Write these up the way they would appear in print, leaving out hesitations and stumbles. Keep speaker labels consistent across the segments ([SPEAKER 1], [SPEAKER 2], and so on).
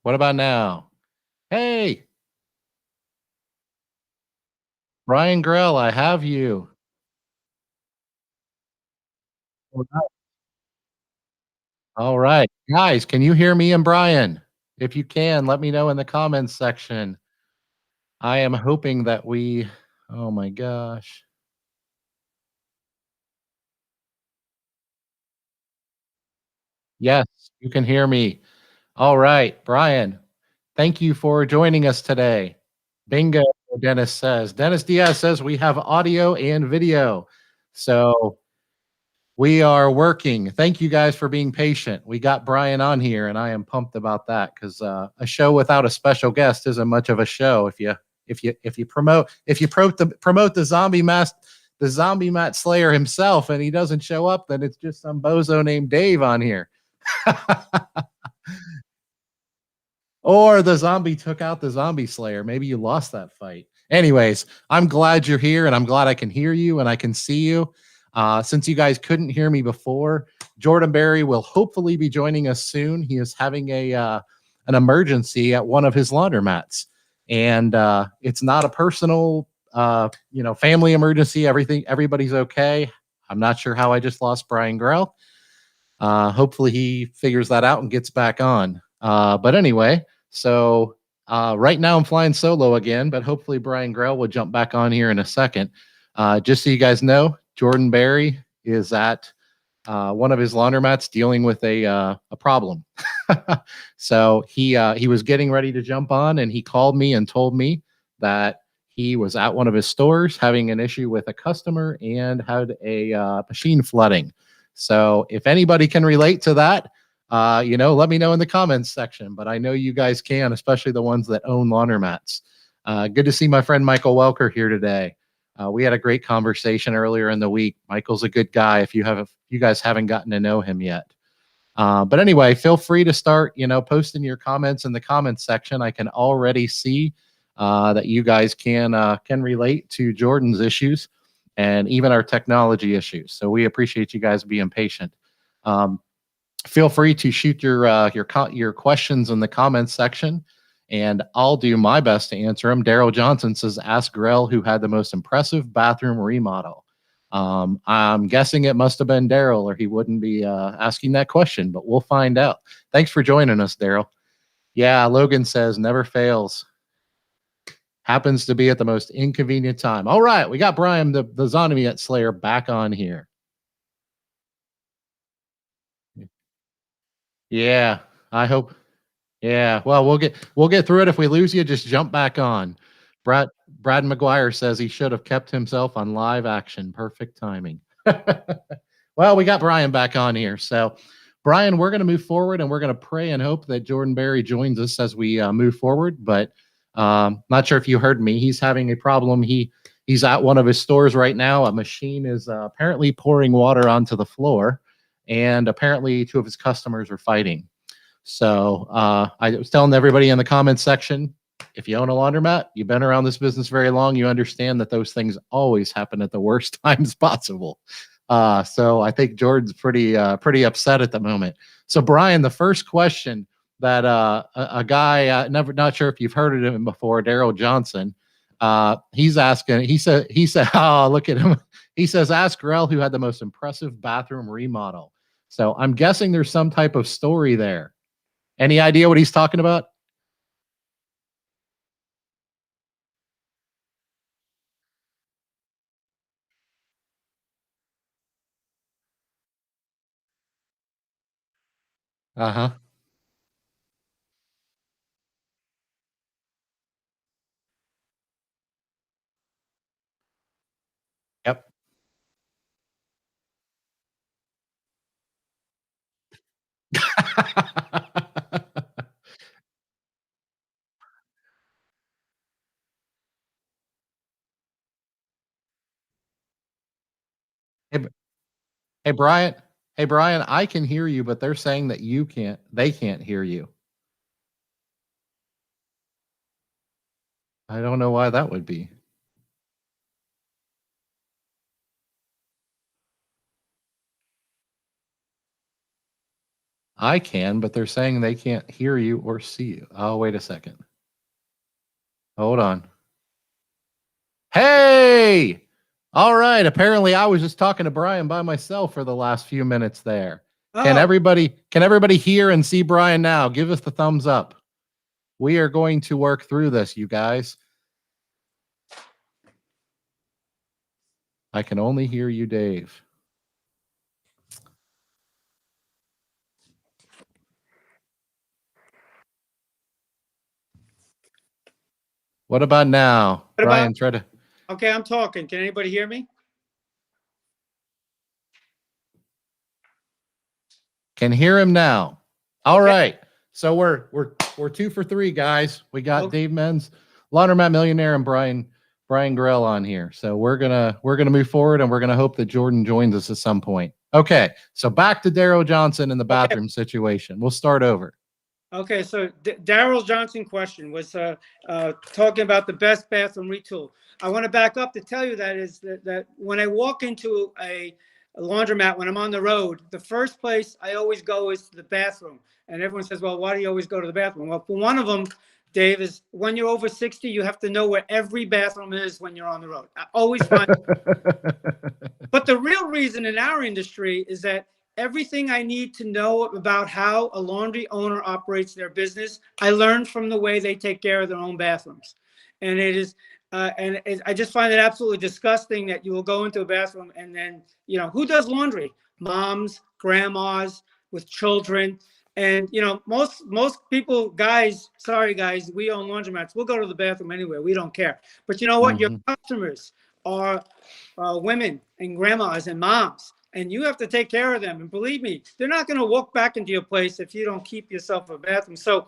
[SPEAKER 1] What about now? Hey, Brian Grell, I have you. All right. All right. Guys, can you hear me and Brian? If you can, let me know in the comments section. I am hoping that we oh my gosh. Yes, you can hear me. All right, Brian, thank you for joining us today. Bingo, Dennis says. Dennis Diaz says we have audio and video. So we are working. Thank you guys for being patient. We got Brian on here, and I am pumped about that because a show without a special guest isn't much of a show. If you promote the zombie mat slayer himself, and he doesn't show up, then it's just some bozo named Dave on here. Or the zombie took out the zombie slayer. Maybe you lost that fight. Anyways, I'm glad you're here and I'm glad I can hear you and I can see you. Since you guys couldn't hear me before, Jordan Berry will hopefully be joining us soon. He is having an emergency at one of his laundromats, and it's not a personal, family emergency. Everybody's okay. I'm not sure how I just lost Brian Grell. Hopefully he figures that out and gets back on. But anyway, so right now I'm flying solo again, but hopefully Brian Grell will jump back on here in a second. Just so you guys know, Jordan Berry is at one of his laundromats dealing with a problem. So he was getting ready to jump on, and he called me and told me that he was at one of his stores having an issue with a customer and had a machine flooding. So if anybody can relate to that, let me know in the comments section. But I know you guys can, especially the ones that own laundromats. Good to see my friend Michael Welker here today. We had a great conversation earlier in the week. Michael's a good guy. If you guys haven't gotten to know him yet. But anyway, feel free to start, posting your comments in the comments section. I can already see that you guys can relate to Jordan's issues and even our technology issues. So we appreciate you guys being patient. Um, Feel free to shoot your questions in the comments section, and I'll do my best to answer them. Daryl Johnson says, "Ask Grell who had the most impressive bathroom remodel." I'm guessing it must have been Daryl, or he wouldn't be asking that question. But we'll find out. Thanks for joining us, Daryl. Yeah, Logan says, "Never fails." Happens to be at the most inconvenient time. All right, we got Brian, the Zombiemat Slayer, back on here. Yeah, I hope. Yeah, well, we'll get through it. If we lose you, just jump back on. Brad McGuire says he should have kept himself on live action. Perfect timing. Well, we got Brian back on here. So, Brian, we're going to move forward and we're going to pray and hope that Jordan Berry joins us as we move forward. But not sure if you heard me. He's having a problem. He's at one of his stores right now. A machine is apparently pouring water onto the floor, and apparently two of his customers are fighting. So I was telling everybody in the comments section, if you own a laundromat, you've been around this business very long, you understand that those things always happen at the worst times possible. So I think Jordan's pretty upset at the moment. So Brian, the first question that a guy, never not sure if you've heard of him before, Daryl Johnson, he's asking. He said, oh, look at him. He says, ask Grell who had the most impressive bathroom remodel. So I'm guessing there's some type of story there. Any idea what he's talking about? Uh-huh. Yep. Hey, hey, Brian. Hey, Brian, I can hear you, but they're saying that they can't hear you. I don't know why that would be. I can, but they're saying they can't hear you or see you. Oh, wait a second. Hold on. Hey! All right. Apparently, I was just talking to Brian by myself for the last few minutes there. Can
[SPEAKER 2] Oh,
[SPEAKER 1] everybody hear and see Brian now? Give us the thumbs up. We are going to work through this, you guys. I can only hear you, Dave. What about now?
[SPEAKER 2] what about?
[SPEAKER 1] Brian, try to.
[SPEAKER 2] Okay, I'm talking. Can anybody hear me?
[SPEAKER 1] Can hear him now. All
[SPEAKER 2] Okay.
[SPEAKER 1] right. So we're 2 for 3, guys. We got
[SPEAKER 2] Okay.
[SPEAKER 1] Dave Menz, Laundromat Millionaire, and Brian Grell on here. So we're gonna move forward, and we're gonna hope that Jordan joins us at some point. Okay. So back to Daryl Johnson in the bathroom situation. We'll start over.
[SPEAKER 2] Okay, so Daryl Johnson question was talking about the best bathroom retool. I want to back up to tell you that when I walk into a laundromat when I'm on the road, the first place I always go is to the bathroom. And everyone says, well, why do you always go to the bathroom? Well, for one of them, Dave, is when you're over 60, you have to know where every bathroom is when you're on the road. I always find. But the real reason in our industry is that everything I need to know about how a laundry owner operates their business, I learned from the way they take care of their own bathrooms. And it is, I just find it absolutely disgusting that you will go into a bathroom and then, who does laundry? Moms, grandmas with children. And, most people, guys, sorry, guys, we own laundromats. We'll go to the bathroom anyway. We don't care. But you know what? Your customers are women and grandmas and moms, and you have to take care of them. And believe me, they're not going to walk back into your place if you don't keep yourself a bathroom. So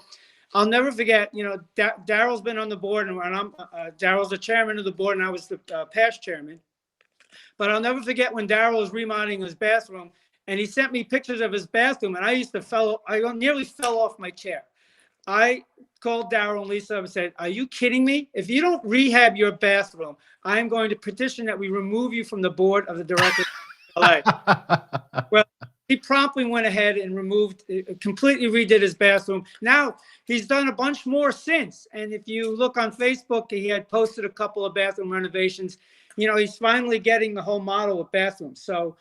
[SPEAKER 2] I'll never forget, Daryl's been on the board, and I'm Daryl's the chairman of the board, and I was the past chairman. But I'll never forget when Daryl was remodeling his bathroom, and he sent me pictures of his bathroom, and I nearly fell off my chair. I called Daryl and Lisa and said, are you kidding me? If you don't rehab your bathroom, I'm going to petition that we remove you from the board of the directors of LA. Well, he promptly went ahead and completely redid his bathroom. Now, he's done a bunch more since. And if you look on Facebook, he had posted a couple of bathroom renovations. He's finally getting the whole model of bathrooms. So,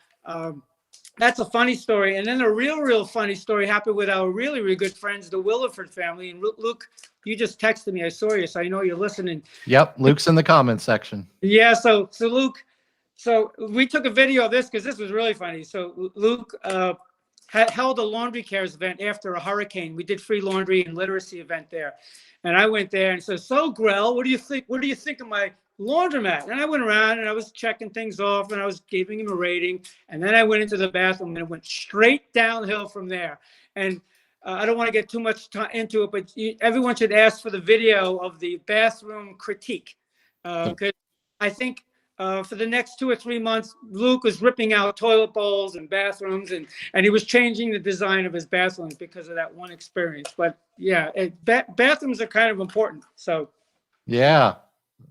[SPEAKER 2] that's a funny story. And then a real funny story happened with our really, really good friends, the Williford family. And Luke, you just texted me. I saw you, so I know you're listening.
[SPEAKER 1] Yep, Luke's in the comments section.
[SPEAKER 2] Yeah, so Luke, so we took a video of this because this was really funny. So Luke held a laundry cares event after a hurricane. We did free laundry and literacy event there. And I went there and said, so Grell, what do you think? What do you think of my laundromat? And I went around and I was checking things off and I was giving him a rating. And then I went into the bathroom and it went straight downhill from there. And I don't want to get too much into it, but everyone should ask for the video of the bathroom critique. Because I think for the next 2 or 3 months, Luke was ripping out toilet bowls and bathrooms, and he was changing the design of his bathrooms because of that one experience. But yeah, bathrooms are kind of important. So
[SPEAKER 1] yeah.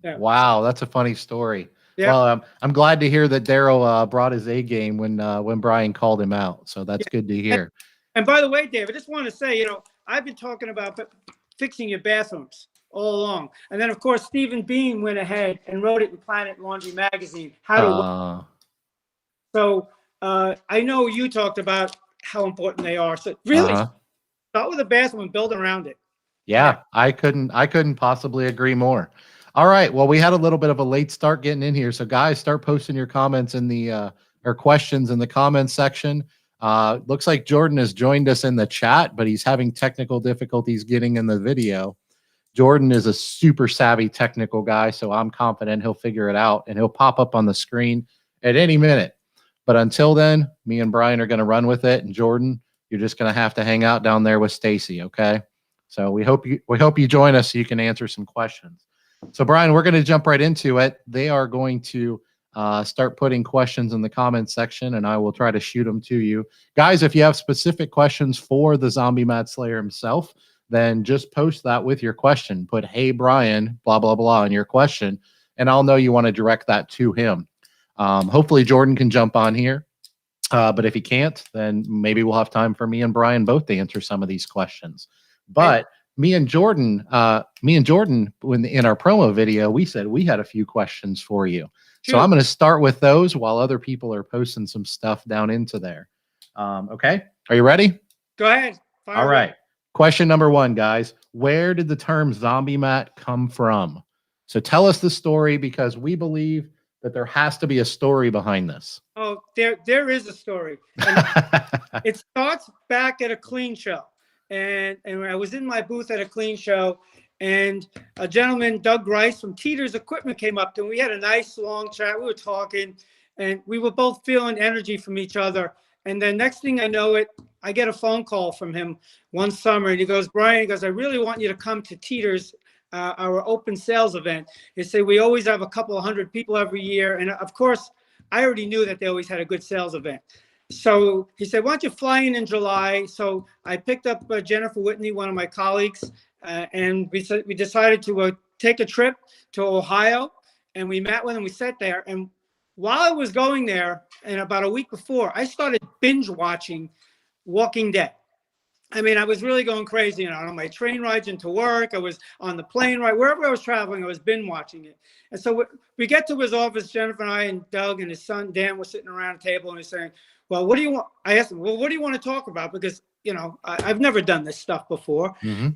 [SPEAKER 1] Wow, that's a funny story.
[SPEAKER 2] Yeah.
[SPEAKER 1] Well, I'm glad to hear that Daryl brought his A game when Brian called him out. So that's good to hear.
[SPEAKER 2] And by the way, Dave, I just want to say, I've been talking about fixing your bathrooms all along. And then, of course, Stephen Bean went ahead and wrote it in Planet Laundry magazine, how to. So I know you talked about how important they are. So really, start with the bathroom and build around it.
[SPEAKER 1] Yeah, I couldn't possibly agree more. All right. Well, we had a little bit of a late start getting in here. So guys, start posting your comments in the or questions in the comments section. Looks like Jordan has joined us in the chat, but he's having technical difficulties getting in the video. Jordan is a super savvy technical guy, so I'm confident he'll figure it out and he'll pop up on the screen at any minute. But until then, me and Brian are going to run with it. And Jordan, you're just going to have to hang out down there with Stacy, okay? So we hope you join us so you can answer some questions. So Brian, we're going to jump right into it. They are going to start putting questions in the comments section, and I will try to shoot them to you. Guys, if you have specific questions for the Zombiemat Slayer himself, then just post that with your question. Put, hey, Brian, blah, blah, blah, in your question, and I'll know you want to direct that to him. Hopefully Jordan can jump on here. But if he can't, then maybe we'll have time for me and Brian both to answer some of these questions. But me and Jordan, when in our promo video, we said we had a few questions for you. So I'm going to start with those while other people are posting some stuff down into there. Okay. Are you ready?
[SPEAKER 2] Go ahead.
[SPEAKER 1] All right. Question number 1, guys. Where did the term Zombiemat come from? So tell us the story, because we believe that there has to be a story behind this.
[SPEAKER 2] Oh, there is a story. And it starts back at a clean show. And I was in my booth at a clean show, and a gentleman, Doug Rice from Teeter's Equipment, came up to me. We had a nice long chat. We were talking, and we were both feeling energy from each other. And then next thing I know I get a phone call from him one summer, and he goes, Brian, he goes, I really want you to come to Teeter's, our open sales event. He said, we always have a couple of hundred people every year. And of course, I already knew that they always had a good sales event. So he said, why don't you fly in July? So I picked up Jennifer Whitney, one of my colleagues, and we decided to take a trip to Ohio, and we met with him. We sat there, and while I was going there, and about a week before, I started binge watching Walking Dead. I mean, I was really going crazy, on my train rides into work. I was on the plane ride, wherever I was traveling, I was binge watching it. And so we get to his office, Jennifer and I and Doug and his son Dan were sitting around a table, and he's saying, well, what do you want? I asked him, well, what do you want to talk about? Because, I've never done this stuff before. Mm-hmm.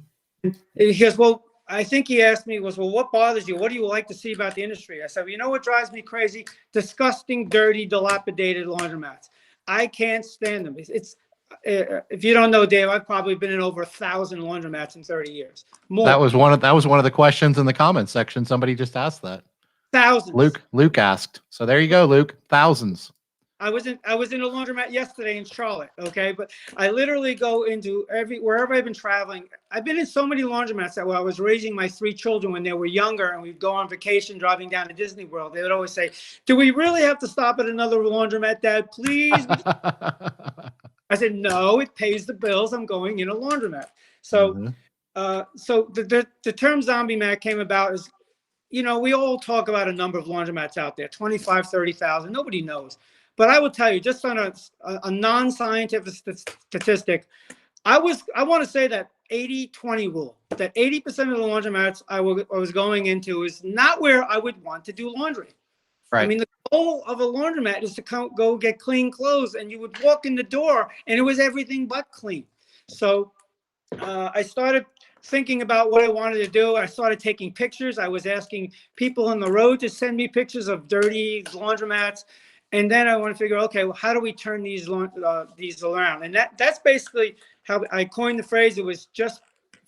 [SPEAKER 2] And he goes, well, I think he asked me well, what bothers you? What do you like to see about the industry? I said, well, you know what drives me crazy? Disgusting, dirty, dilapidated laundromats. I can't stand them. It's if you don't know, Dave, I've probably been in over 1,000 laundromats in 30 years. More. That was one of the questions in the comments section. Somebody just asked that. Thousands. Luke asked. So there you go, Luke. Thousands. I was in a laundromat yesterday in Charlotte. Okay, but I literally go into wherever I've been traveling. I've been in so many laundromats that when I was raising my 3 children when they were younger, and we'd go on vacation driving down to Disney World, they would always say, "Do we really have to stop at another laundromat, Dad? Please." I said, "No, it pays the bills. I'm going in a laundromat." So, so the term Zombiemat came about as, we all talk about a number of laundromats out there, 25, 30,000. Nobody knows. But I will tell you, just on a non-scientific statistic, I want to say that 80-20 rule, that 80% of the laundromats I was going into is not where I would want to do laundry. Right. I mean, the goal of a laundromat is to go get clean clothes, and you would walk in the door and it was everything but clean. So I started thinking about what I wanted to do. I started taking pictures. I was asking people on the road to send me pictures of dirty laundromats. And then I want to figure, okay, well, how do we turn these around? And that's basically how I coined the phrase. It was just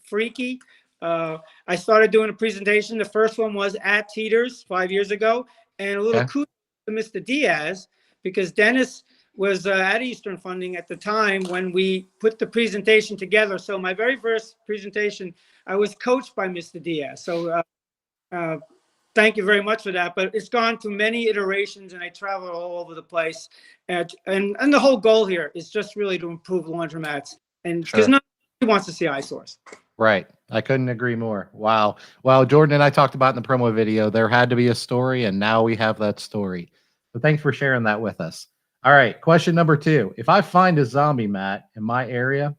[SPEAKER 2] freaky. I started doing a presentation. The first one was at Teeter's 5 years ago. And a little kudos to Mr. Diaz, because Dennis was at Eastern Funding at the time when we put the presentation together. So my very first presentation, I was coached by Mr. Diaz. So thank you very much for that. But it's gone through many iterations, and I travel all over the place. And the whole goal here is just really to improve laundromats, and because nobody wants to see eyesores. Right. I couldn't agree more. Wow. Well, Jordan and I talked about in the promo video, there had to be a story, and now we have that story. So thanks for sharing that with us. All right. Question number 2. If I find a Zombiemat in my area,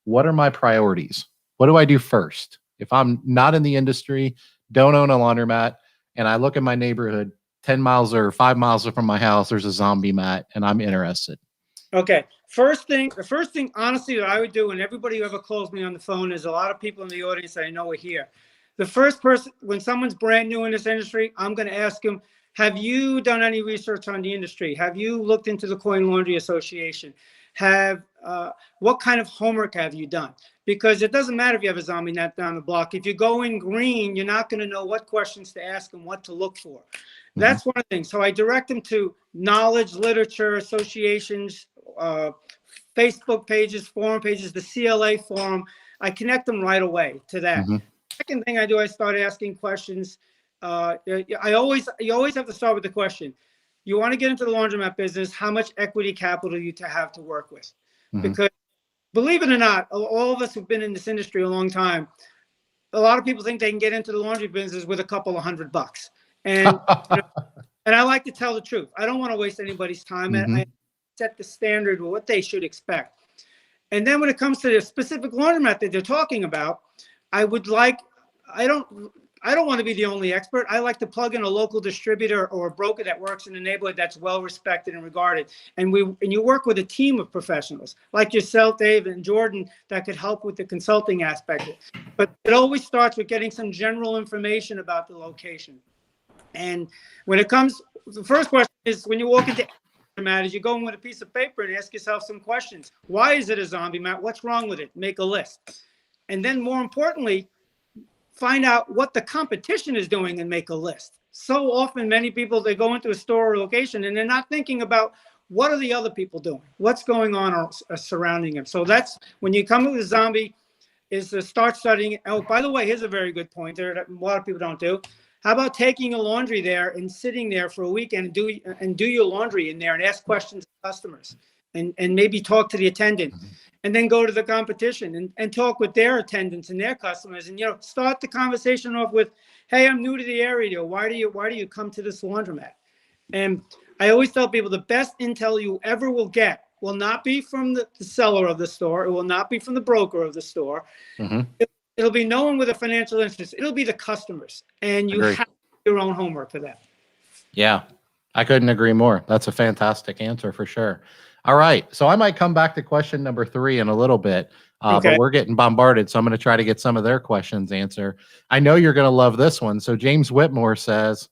[SPEAKER 2] what are my priorities? What do I do first? If I'm not in the industry, don't own a laundromat, and I look at my neighborhood 10 miles or 5 miles from my house, there's a Zombiemat, and I'm interested. Okay. The first thing, honestly, that I would do, and everybody who ever calls me on the phone, is a lot of people in the audience that I know are here. The first person, when someone's brand new in this industry, I'm going to ask them, have you done any research on the industry? Have you looked into the Coin Laundry Association? What kind of homework have you done? Because it doesn't matter if you have a Zombiemat down the block. If you go in green, you're not going to know what questions to ask and what to look for. That's one thing. So I direct them to knowledge, literature, associations, Facebook pages, forum pages, the CLA forum. I connect them right away to that. Second thing I do, I start asking questions. You always have to start with the question. You want to get into the laundromat business, how much equity capital you have to work with? Because believe it or not, all of us who've been in this industry a long time, a lot of people think they can get into the laundry business with a couple of $100. And and I like to tell the truth. I don't want to waste anybody's time. I set the standard of what they should expect. And then when it comes to the specific laundromat that they're talking about, I would like, I don't want to be the only expert. I like to plug in a local distributor or a broker that works in the neighborhood that's well respected and regarded. And you work with a team of professionals like yourself, Dave, and Jordan that could help with the consulting aspect. But it always starts with getting some general information about the location. And when it comes, the first question is when you walk into mat is you go in with a piece of paper and ask yourself some questions. Why is it a zombie mat? What's wrong with it? Make a list. And then more importantly, find out what the competition is doing and make a list. So often, many people, they go into a store or location and they're not thinking about what are the other people doing? What's going on surrounding them? So that's when you come with a zombie is to start studying. Oh, by the way, here's a very good point there that a lot of people don't do. How about taking a laundry there and sitting there for a weekend and do your laundry in there and ask questions to customers and maybe talk to the attendant and then go to the competition and talk with their attendants and their customers and, start the conversation off with, hey, I'm new to the area. Why do you come to this laundromat? And I always tell people the best intel you ever will get will not be from the seller of the store. It will not be from the broker of the store. Mm-hmm. It'll be no one with a financial interest. It'll be the customers. And you have your own homework for that.
[SPEAKER 1] Yeah, I couldn't agree more. That's a fantastic answer for sure. All right. So I might come back to question number 3 in a little bit, but we're getting bombarded. So I'm going to try to get some of their questions answered. I know you're going to love this one. So James Whitmore says,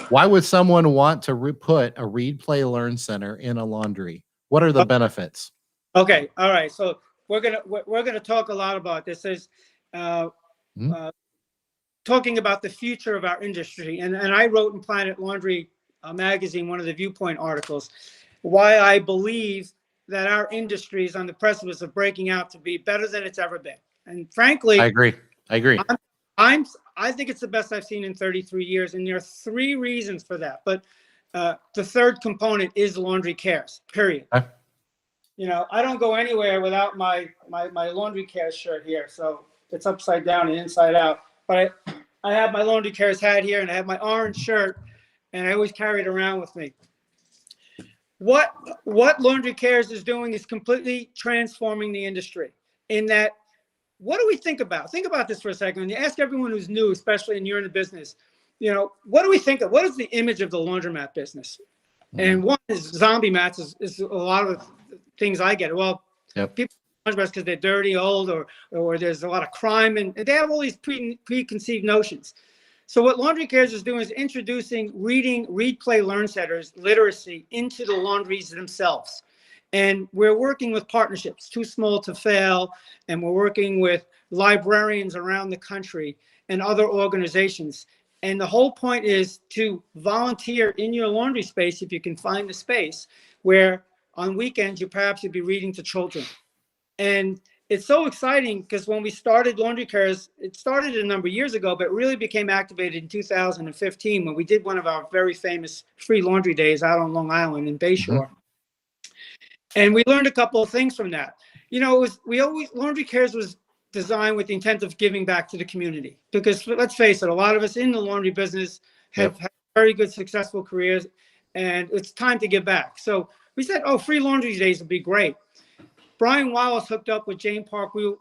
[SPEAKER 1] why would someone want to put a read, play, learn center in a laundry? What are the benefits?
[SPEAKER 2] Okay. All right. So we're gonna talk a lot about this. Is talking about the future of our industry, and I wrote in Planet Laundry magazine one of the Viewpoint articles why I believe that our industry is on the precipice of breaking out to be better than it's ever been. And frankly,
[SPEAKER 1] I agree.
[SPEAKER 2] I think it's the best I've seen in 33 years, and there are 3 reasons for that. But the third component is laundry cares. Period. I don't go anywhere without my laundry cares shirt here. So it's upside down and inside out. But I have my laundry cares hat here, and I have my orange shirt, and I always carry it around with me. What Laundry Cares is doing is completely transforming the industry in that, what do we think about? Think about this for a second. When you ask everyone who's new, especially and you're in the business, what do we think of? What is the image of the laundromat business? And one is Zombiemat is a lot of the things I get. Well, people laundromats because they're dirty, old, or there's a lot of crime, and they have all these preconceived notions. So what Laundry Cares is doing is introducing read, play, learn centers, literacy into the laundries themselves. And we're working with partnerships, Too Small to Fail, and we're working with librarians around the country and other organizations. And the whole point is to volunteer in your laundry space, if you can find the space, where on weekends you'd be reading to children. And it's so exciting because when we started Laundry Cares, it started a number of years ago, but really became activated in 2015 when we did one of our very famous free laundry days out on Long Island in Bayshore. And we learned a couple of things from that. Laundry Cares was designed with the intent of giving back to the community, because let's face it, a lot of us in the laundry business have had very good, successful careers, and it's time to give back. So we said, free laundry days would be great. Brian Wallace hooked up with Jane Park Wu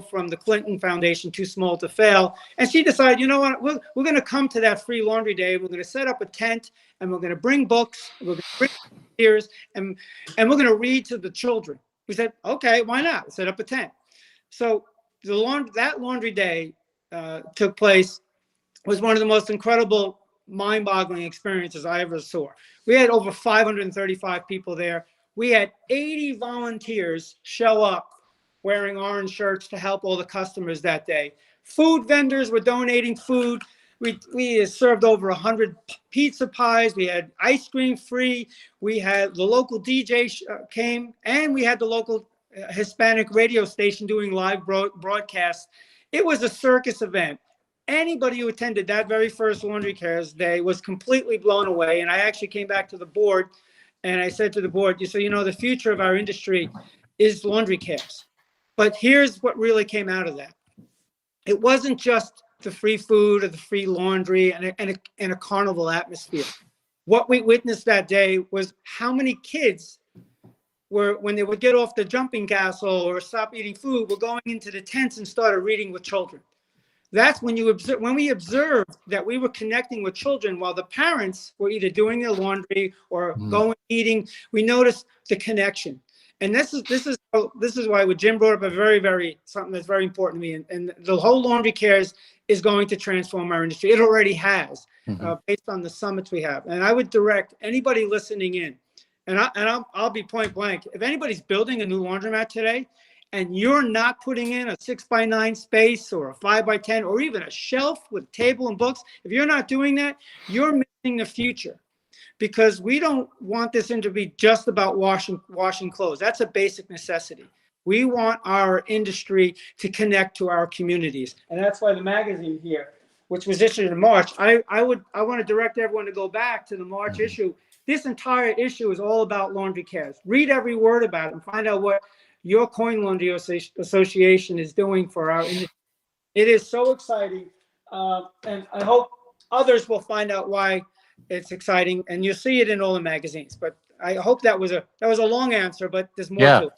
[SPEAKER 2] from the Clinton Foundation, Too Small to Fail. And she decided, you know what, we're going to come to that free laundry day. We're going to set up a tent, and we're going to bring books. We're going to bring beers, and we're going to read to the children. We said, okay, why not? We'll set up a tent. So that laundry day took place, was one of the most incredible, mind-boggling experiences I ever saw. We had over 535 people there. We had 80 volunteers show up wearing orange shirts to help all the customers that day. Food vendors were donating food. We served over 100 pizza pies. We had ice cream free. We had the local DJ came, and we had the local Hispanic radio station doing live broadcasts. It was a circus event. Anybody who attended that very first Laundry Cares day was completely blown away. And I actually came back to the board and I said to the board, the future of our industry is Laundry Cares. But here's what really came out of that. It wasn't just the free food or the free laundry and a carnival atmosphere. what we witnessed that day was how many kids were, when they would get off the jumping castle or stop eating food, were going into the tents and started reading with children. That's when we observed that we were connecting with children while the parents were either doing their laundry or going eating. We noticed the connection, and this is why what Jim brought up a very something that's very important to me. And the whole laundry cares is going to transform our industry. It already has, based on the summits we have. And I would direct anybody listening in, and I'll be point blank. If anybody's building a new laundromat today, and you're not putting in a 6x9 space or a 5x10 or even a shelf with table and books, if you're not doing that, you're missing the future, because we don't want this to be just about washing clothes. That's a basic necessity. We want our industry to connect to our communities. And that's why the magazine here, which was issued in March, I want to direct everyone to go back to the March issue. This entire issue is all about laundry cares. Read every word about it and find out what your Coin Laundry Association is doing for our industry. It is so exciting, and I hope others will find out why it's exciting, and you'll see it in all the magazines. But I hope that was a long answer, but there's more to it.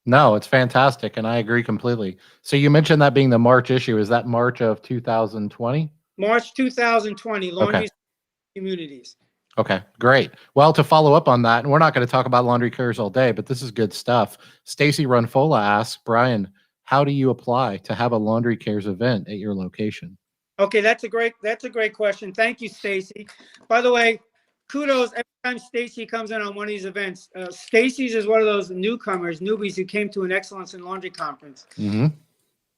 [SPEAKER 1] No, it's fantastic, and I agree completely. So you mentioned that being the March issue. Is that March of 2020?
[SPEAKER 2] March 2020, Laundry Communities.
[SPEAKER 1] Okay, great. Well, to follow up on that, and we're not going to talk about laundry cares all day, but this is good stuff. Stacy Runfola asks, Brian, how do you apply to have a laundry cares event at your location?
[SPEAKER 2] Okay, that's a great question. Thank you, Stacy. By the way, kudos every time Stacy comes in on one of these events. Stacy's is one of those newbies who came to an Excellence in Laundry conference.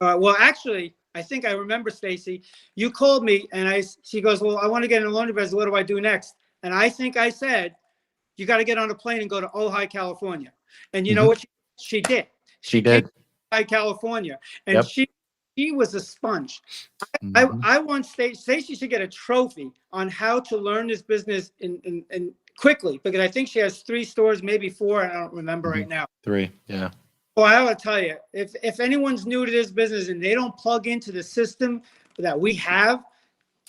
[SPEAKER 2] Well, actually, I think I remember, Stacy, you called me and she goes, well, I want to get in a laundry business. What do I do next? And I think I said, you got to get on a plane and go to Ojai, California. And you know what she did?
[SPEAKER 1] She did.
[SPEAKER 2] Came to Ojai, California. And she was a sponge. I want Stacy should get a trophy on how to learn this business in quickly, because I think she has 3 stores, maybe 4. I don't remember right now.
[SPEAKER 1] 3, yeah.
[SPEAKER 2] Well, I will tell you, if anyone's new to this business and they don't plug into the system that we have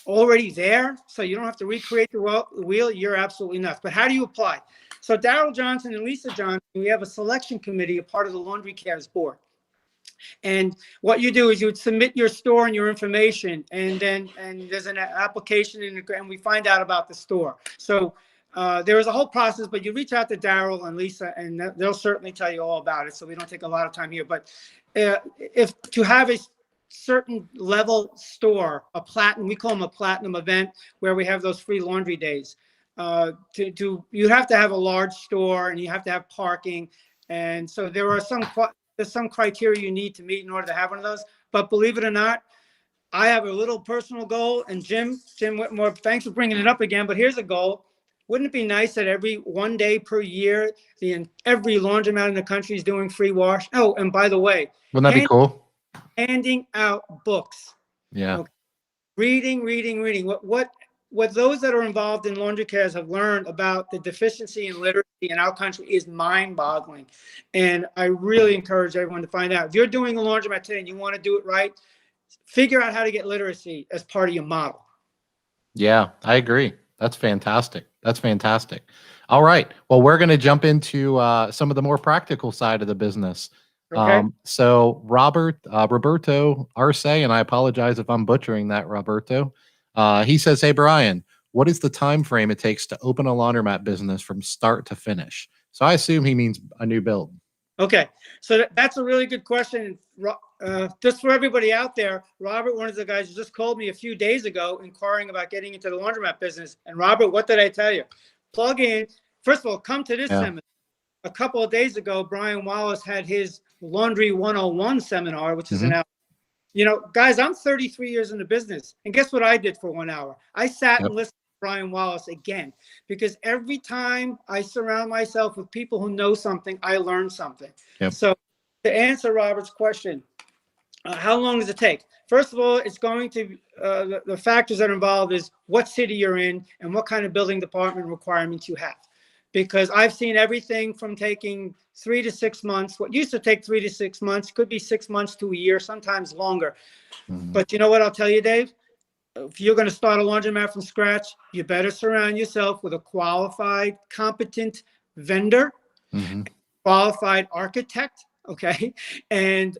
[SPEAKER 2] already there, so you don't have to recreate the wheel, you're absolutely nuts. But how do you apply? So Daryl Johnson and Lisa Johnson, we have a selection committee, a part of the Laundry Cares board. And what you do is you would submit your store and your information, and there's an application, and we find out about the store. So there is a whole process, but you reach out to Daryl and Lisa, and they'll certainly tell you all about it. So we don't take a lot of time here. But if to have a certain level store, we call them a platinum event, where we have those free laundry days. You have to have a large store, and you have to have parking, and so there's some criteria you need to meet in order to have one of those. But believe it or not, I have a little personal goal. And Jim Whitmore, thanks for bringing it up again. But here's a goal. Wouldn't it be nice that every 1 day per year, every laundromat in the country is doing free wash? Oh, and by the way,
[SPEAKER 1] wouldn't that be cool?
[SPEAKER 2] Handing out books.
[SPEAKER 1] Yeah.
[SPEAKER 2] Okay. Reading. What those that are involved in laundry cares have learned about the deficiency in literacy in our country is mind-boggling. And I really encourage everyone to find out. If you're doing a laundromat today and you want to do it right, figure out how to get literacy as part of your model.
[SPEAKER 1] Yeah, I agree. That's fantastic. All right. Well, we're going to jump into some of the more practical side of the business.
[SPEAKER 2] Okay.
[SPEAKER 1] So Roberto Arce, and I apologize if I'm butchering that, Roberto. He says, hey, Brian, what is the time frame it takes to open a laundromat business from start to finish? So I assume he means a new build.
[SPEAKER 2] Okay. So that's a really good question. Just for everybody out there, Robert, one of the guys, just called me a few days ago inquiring about getting into the laundromat business. And Robert, what did I tell you? Plug in. First of all, come to this seminar. A couple of days ago, Brian Wallace had his Laundry 101 seminar, which is an hour. You know, guys, I'm 33 years in the business. And guess what I did for 1 hour? I sat and listened to Brian Wallace again, because every time I surround myself with people who know something, I learn something. So to answer Robert's question, how long does it take? First of all, it's going to, the factors that are involved is what city you're in and what kind of building department requirements you have. Because I've seen everything from taking 3 to 6 months. What used to take 3 to 6 months could be 6 months to a year, sometimes longer. But you know what I'll tell you, Dave? if you're going to start a laundromat from scratch, you better surround yourself with a qualified, competent vendor, qualified architect, okay, and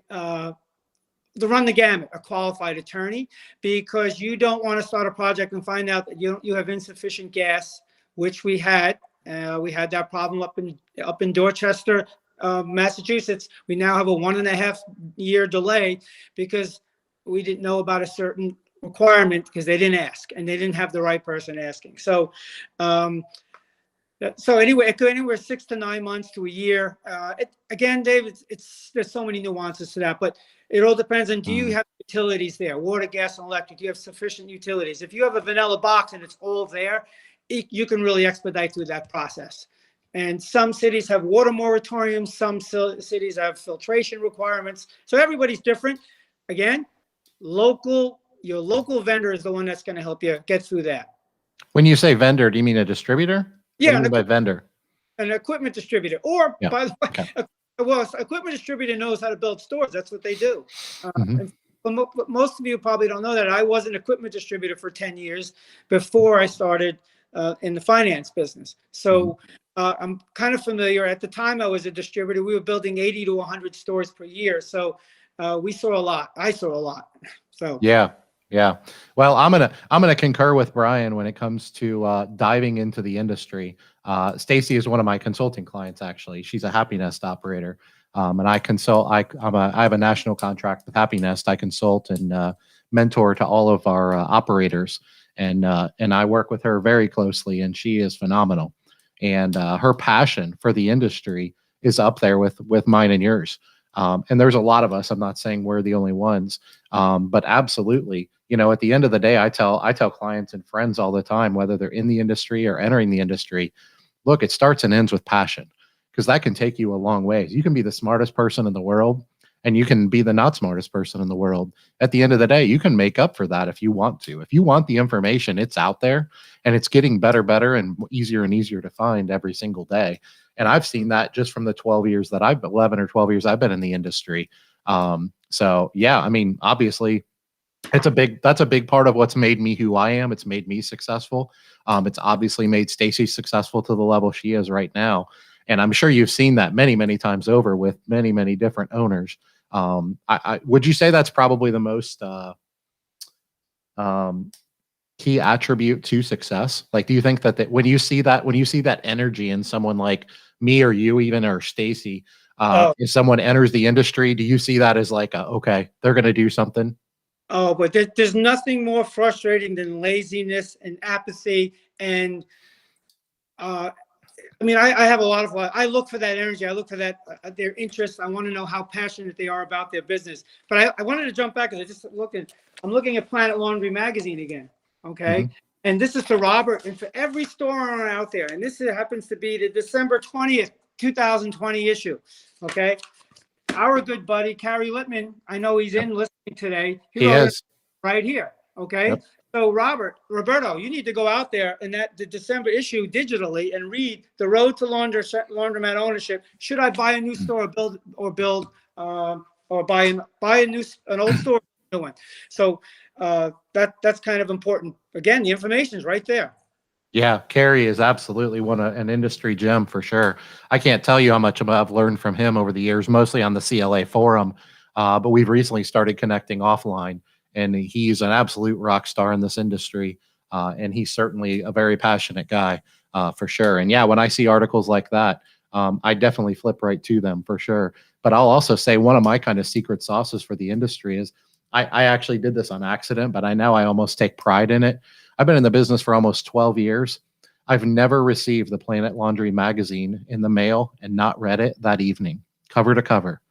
[SPEAKER 2] to run the gamut, a qualified attorney, because you don't want to start a project and find out that you have insufficient gas, which we had. We had that problem up in Dorchester, Massachusetts. We now have a 1.5-year delay because we didn't know about a certain requirement because they didn't ask and they didn't have the right person asking. So anyway, it could anywhere 6 to 9 months to a year. Again, Dave, there's so many nuances to that, but it all depends on, do you have utilities there? Water, gas, and electric. Do you have sufficient utilities? If you have a vanilla box and it's all there, you can really expedite through that process. And some cities have water moratoriums. Some cities have filtration requirements. So everybody's different. Again, your local vendor is the one that's going to help you get through that.
[SPEAKER 1] When you say vendor, do you mean a distributor?
[SPEAKER 2] Yeah,
[SPEAKER 1] what do you mean by vendor?
[SPEAKER 2] An equipment distributor, or by the way, well, equipment distributor knows how to build stores. That's what they do. And most of you probably don't know that I was an equipment distributor for 10 years before I started in the finance business. So I'm kind of familiar. At the time I was a distributor, we were building 80 to 100 stores per year. So we saw a lot. I saw a lot. So
[SPEAKER 1] yeah. Well, I'm gonna concur with Brian when it comes to diving into the industry. Stacy is one of my consulting clients. Actually, she's a Happy Nest operator, and I consult. I have a national contract with Happy Nest. I consult and mentor to all of our operators, and I work with her very closely, and she is phenomenal. And her passion for the industry is up there with mine and yours. And there's a lot of us. I'm not saying we're the only ones, but absolutely. At the end of the day, I tell clients and friends all the time, whether they're in the industry or entering the industry, look, it starts and ends with passion, because that can take you a long ways. You can be the smartest person in the world, and you can be the not smartest person in the world. At the end of the day, you can make up for that if you want to. If you want the information, it's out there, and it's getting better and easier to find every single day. And I've seen that just from the 11 or 12 years I've been in the industry. So yeah, I mean, obviously that's a big part of what's made me who I am. It's made me successful. It's obviously made Stacy successful to the level she is right now. And I'm sure you've seen that many, many times over with many, many different owners. Would you say that's probably the most key attribute to success? Like, do you think that when you see that energy in someone like me or you, even, or Stacy, if someone enters the industry, do you see that as like, okay, they're going to do something?
[SPEAKER 2] Oh, but there's nothing more frustrating than laziness and apathy. And I mean, I have a lot of, I look for that energy. I look for that, their interest. I want to know how passionate they are about their business. But I wanted to jump back because I'm looking at Planet Laundry magazine again. Okay. And this is for Robert and for every store owner out there. And this happens to be the December 20th, 2020 issue. Okay. Our good buddy, Carrie Littman, I know he's in listening today.
[SPEAKER 1] He is.
[SPEAKER 2] Right here. Okay. Yep. So Roberto, you need to go out there in the December issue digitally and read The Road to Laundromat Ownership. Should I buy a new store or buy an old store, new one? So that's kind of important. Again, the information is right there.
[SPEAKER 1] Yeah, Carrie is absolutely an industry gem for sure. I can't tell you how much I've learned from him over the years, mostly on the CLA forum, but we've recently started connecting offline, and he's an absolute rock star in this industry, and he's certainly a very passionate guy for sure. And yeah, when I see articles like that, I definitely flip right to them for sure. But I'll also say one of my kind of secret sauces for the industry is I actually did this on accident, but I almost take pride in it. I've been in the business for almost 12 years. I've never received the Planet Laundry magazine in the mail and not read it that evening, cover to cover.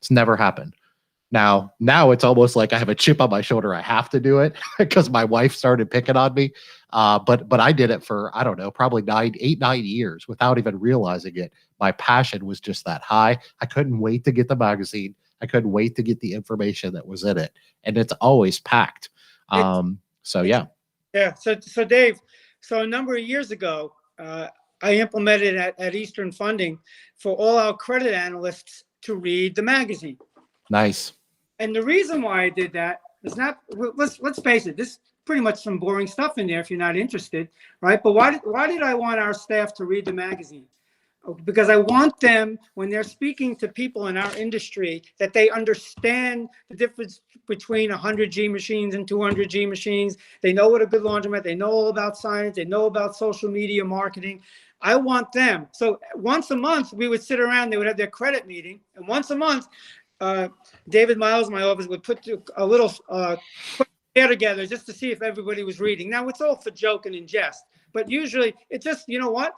[SPEAKER 1] It's never happened. Now it's almost like I have a chip on my shoulder. I have to do it because my wife started picking on me. But I did it for, I don't know, probably 9 years without even realizing it. My passion was just that high. I couldn't wait to get the magazine. I couldn't wait to get the information that was in it. And it's always packed. So yeah.
[SPEAKER 2] Yeah. So Dave, a number of years ago, I implemented at Eastern Funding for all our credit analysts to read the magazine.
[SPEAKER 1] Nice.
[SPEAKER 2] And the reason why I did that, It's not. Let's face it. This is pretty much some boring stuff in there if you're not interested, right? But why did I want our staff to read the magazine? Because I want them, when they're speaking to people in our industry, that they understand the difference between 100G machines and 200G machines. They know what a good laundromat, they know all about science, they know about social media marketing. I want them. So once a month, we would sit around, they would have their credit meeting. And once a month, David Miles in my office would put a little pair together just to see if everybody was reading. Now, it's all for joke and in jest. But usually, it's just, you know what?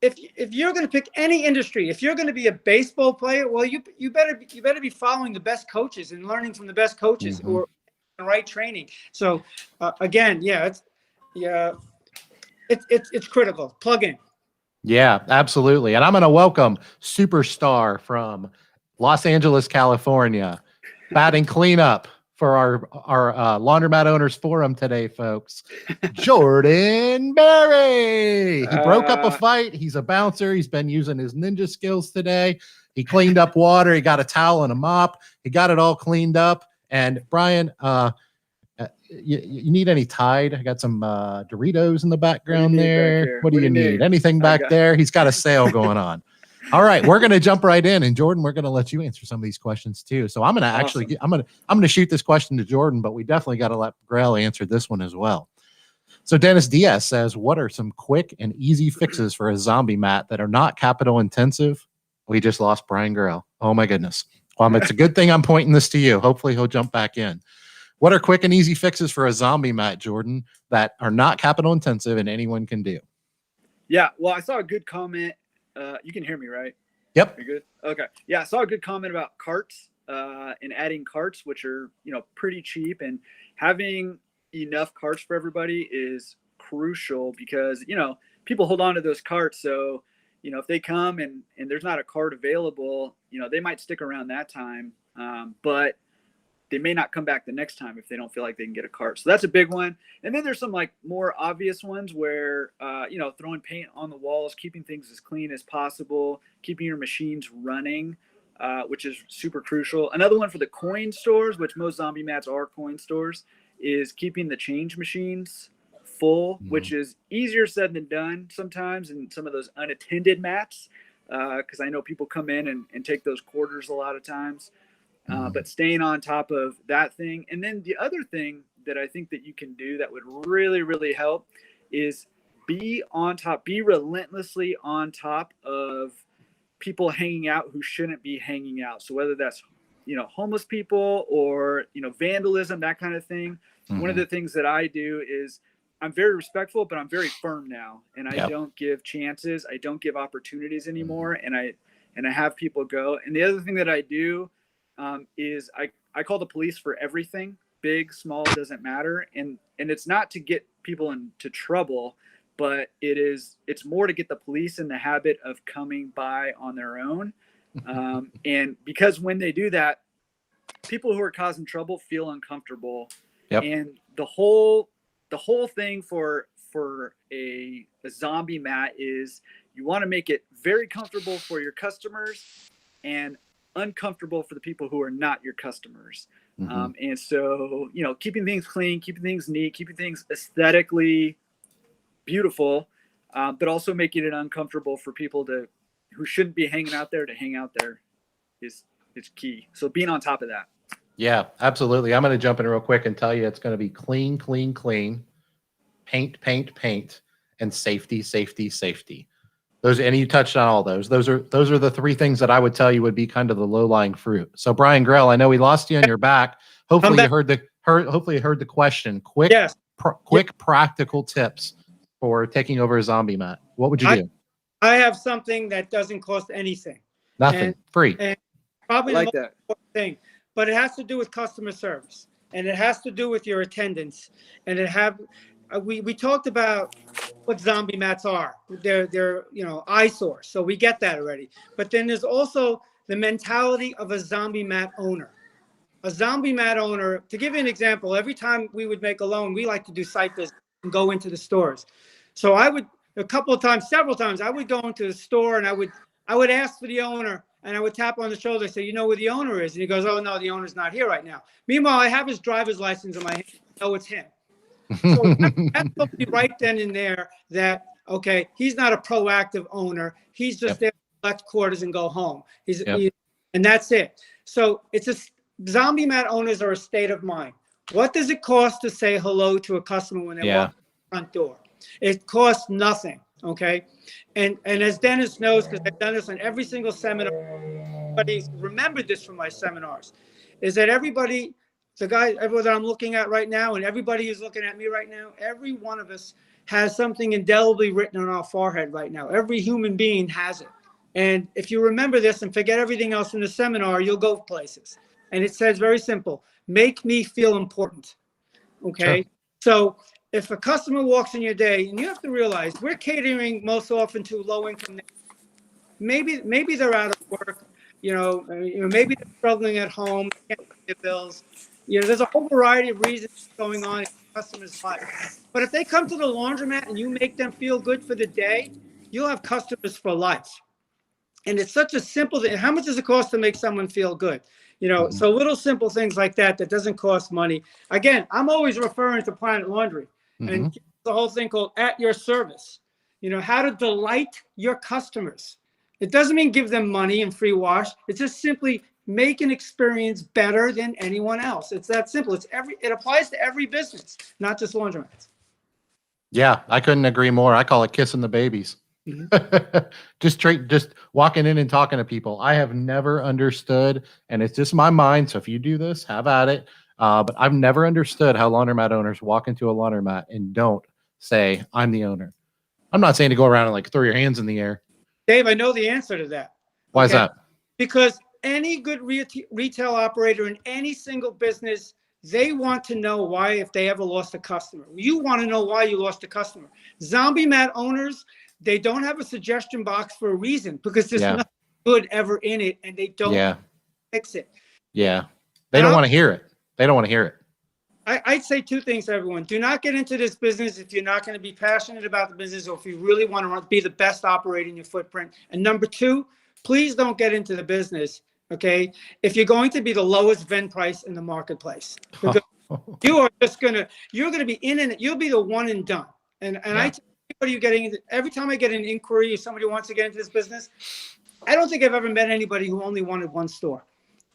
[SPEAKER 2] If you're going to pick any industry, if you're going to be a baseball player, well, you better be following the best coaches and learning from the best coaches or the right training. So again, it's critical. Plug in.
[SPEAKER 1] Yeah, absolutely. And I'm going to welcome superstar from Los Angeles, California, batting cleanup for our Laundromat Owners Forum today, folks. Jordan Berry. He broke up a fight. He's a bouncer. He's been using his ninja skills today. He cleaned up water. He got a towel and a mop. He got it all cleaned up. And Brian, you need any Tide? I got some Doritos in the background there. What do you need? Anything back there? He's got a sale going on. All right, we're going to jump right in, and Jordan, we're going to let you answer some of these questions too. So I'm going to I'm going to shoot this question to Jordan, but we definitely got to let Grell answer this one as well. So Dennis Diaz says, what are some quick and easy fixes for a Zombiemat that are not capital intensive? We just lost Brian Grell. Oh my goodness. It's a good thing I'm pointing this to you. Hopefully he'll jump back in. What are quick and easy fixes for a Zombiemat, Jordan, that are not capital intensive and anyone can do?
[SPEAKER 3] Yeah, well, I saw a good comment. You can hear me, right?
[SPEAKER 1] Yep.
[SPEAKER 3] You're good? Okay. Yeah, I saw a good comment about carts and adding carts, which are, pretty cheap. And having enough carts for everybody is crucial because, people hold on to those carts. So, if they come and there's not a cart available, they might stick around that time. But they may not come back the next time if they don't feel like they can get a cart. So that's a big one. And then there's some more obvious ones where, throwing paint on the walls, keeping things as clean as possible, keeping your machines running, which is super crucial. Another one for the coin stores, which most Zombiemats are coin stores, is keeping the change machines full, which is easier said than done sometimes in some of those unattended mats. Because I know people come in and take those quarters a lot of times. But staying on top of that thing. And then the other thing that I think that you can do that would really, really help is be relentlessly on top of people hanging out who shouldn't be hanging out. So whether that's, homeless people or, vandalism, that kind of thing. One of the things that I do is I'm very respectful, but I'm very firm now. And I don't give chances. I don't give opportunities anymore. And I have people go. And the other thing that I do is I call the police for everything, big, small, doesn't matter. And it's not to get people into trouble, but it's more to get the police in the habit of coming by on their own. And because when they do that, people who are causing trouble feel uncomfortable. And the whole thing for a Zombiemat is you want to make it very comfortable for your customers and uncomfortable for the people who are not your customers. And so, keeping things clean, keeping things neat, keeping things aesthetically beautiful, but also making it uncomfortable for people who shouldn't be hanging out there to hang out there is key. So being on top of that.
[SPEAKER 1] Yeah, absolutely. I'm going to jump in real quick and tell you it's going to be clean, clean, clean, paint, paint, paint, and safety, safety, safety. And you touched on all those. Those are the three things that I would tell you would be kind of the low-lying fruit. So Brian Grell, I know we lost you on your back. Hopefully you heard the question. Quick practical tips for taking over a Zombiemat. What would you do?
[SPEAKER 2] I have something that doesn't cost anything.
[SPEAKER 1] Nothing. Free.
[SPEAKER 2] And probably
[SPEAKER 3] like
[SPEAKER 2] the most important thing, but it has to do with customer service, and it has to do with your attendance, and we talked about what Zombiemats are. They're eyesores. So we get that already. But then there's also the mentality of a Zombiemat owner. A Zombiemat owner, to give you an example, every time we would make a loan, we like to do site visits and go into the stores. So I would several times, I would go into the store and I would ask for the owner, and I would tap on the shoulder, say, you know where the owner is? And he goes, oh, no, the owner's not here right now. Meanwhile, I have his driver's license in my hand. I know it's him. So that told me right then and there that, okay, he's not a proactive owner. He's just there to collect quarters and go home. And that's it. So Zombiemat owners are a state of mind. What does it cost to say hello to a customer when they walk in the front door? It costs nothing. Okay. And as Dennis knows, because I've done this on every single seminar, everybody remembered this from my seminars, is that everybody, everyone that I'm looking at right now, and everybody who's looking at me right now, every one of us has something indelibly written on our forehead right now. Every human being has it. And if you remember this and forget everything else in the seminar, you'll go places. And it says very simple, make me feel important. Okay. Sure. So if a customer walks in your day, and you have to realize we're catering most often to low income, maybe they're out of work, maybe they're struggling at home, can't pay their bills. There's a whole variety of reasons going on in customers' life. But if they come to the laundromat and you make them feel good for the day, you'll have customers for life. And it's such a simple thing. How much does it cost to make someone feel good? So little simple things like that doesn't cost money. Again, I'm always referring to Planet Laundry and the whole thing called at your service. How to delight your customers. It doesn't mean give them money and free wash. It's just simply make an experience better than anyone else. It's that simple. It applies to every business, not just laundromats.
[SPEAKER 1] Yeah, I couldn't agree more. I call it kissing the babies. Just walking in and talking to people. I have never understood, and it's just my mind. So if you do this, have at it. But I've never understood how laundromat owners walk into a laundromat and don't say, I'm the owner. I'm not saying to go around and like throw your hands in the air.
[SPEAKER 2] Dave, I know the answer to that.
[SPEAKER 1] Why is that?
[SPEAKER 2] Because any good retail operator in any single business, they want to know why if they ever lost a customer. You want to know why you lost a customer. Zombiemat owners, they don't have a suggestion box for a reason because there's nothing good ever in it and they don't fix it. Yeah.
[SPEAKER 1] They don't want to hear it. They don't want to hear it.
[SPEAKER 2] I'd say two things to everyone. Do not get into this business if you're not going to be passionate about the business or if you really want to be the best operator in your footprint. And number two, please don't get into the business, okay, if you're going to be the lowest vend price in the marketplace. Because you're going to be in and you'll be the one and done. And I tell everybody you're getting into, every time I get an inquiry if somebody wants to get into this business, I don't think I've ever met anybody who only wanted one store.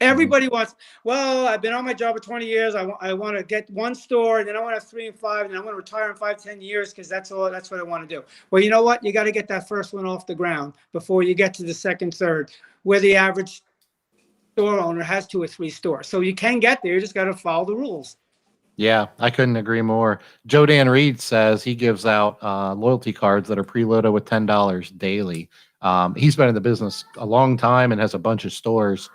[SPEAKER 2] Everybody wants, well, I've been on my job for 20 years. I want to get one store, and then I want to have 3 and 5, and I want to retire in 5, 10 years because that's what I want to do. Well, you know what? You got to get that first one off the ground before you get to the second, third, where the average store owner has 2 or 3 stores. So you can get there. You just got to follow the rules.
[SPEAKER 1] Yeah, I couldn't agree more. Joe Dan Reed says he gives out loyalty cards that are preloaded with $10 daily. He's been in the business a long time and has a bunch of stores.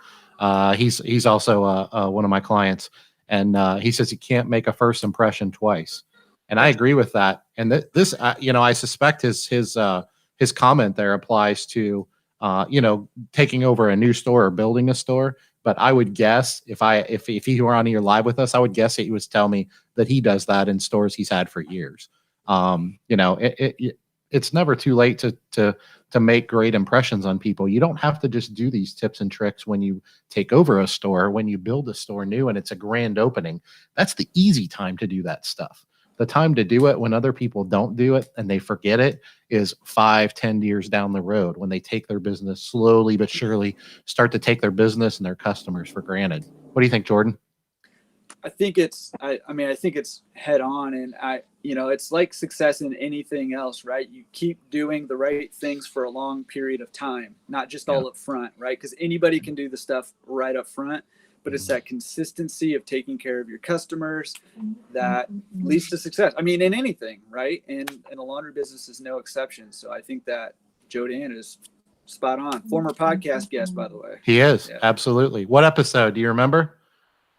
[SPEAKER 1] He's also one of my clients, and he says he can't make a first impression twice, and I agree with that. And this, I suspect his comment there applies to taking over a new store or building a store. But I would guess if he were on here live with us, I would guess he would tell me that he does that in stores he's had for years. It's never too late to make great impressions on people. You don't have to just do these tips and tricks when you take over a store, when you build a store new and it's a grand opening. That's the easy time to do that stuff. The time to do it when other people don't do it and they forget it is 5, 10 years down the road when they take their business slowly but surely start to take their business and their customers for granted. What do you think, Jordan?
[SPEAKER 3] I think it's head on, and it's like success in anything else, right? You keep doing the right things for a long period of time, not just all up front, right? Because anybody can do the stuff right up front, but it's that consistency of taking care of your customers that leads to success. I mean, in anything, right? And a laundry business is no exception. So I think that Joe Dan is spot on. Former podcast guest, by the way.
[SPEAKER 1] He is, absolutely. What episode? Do you remember?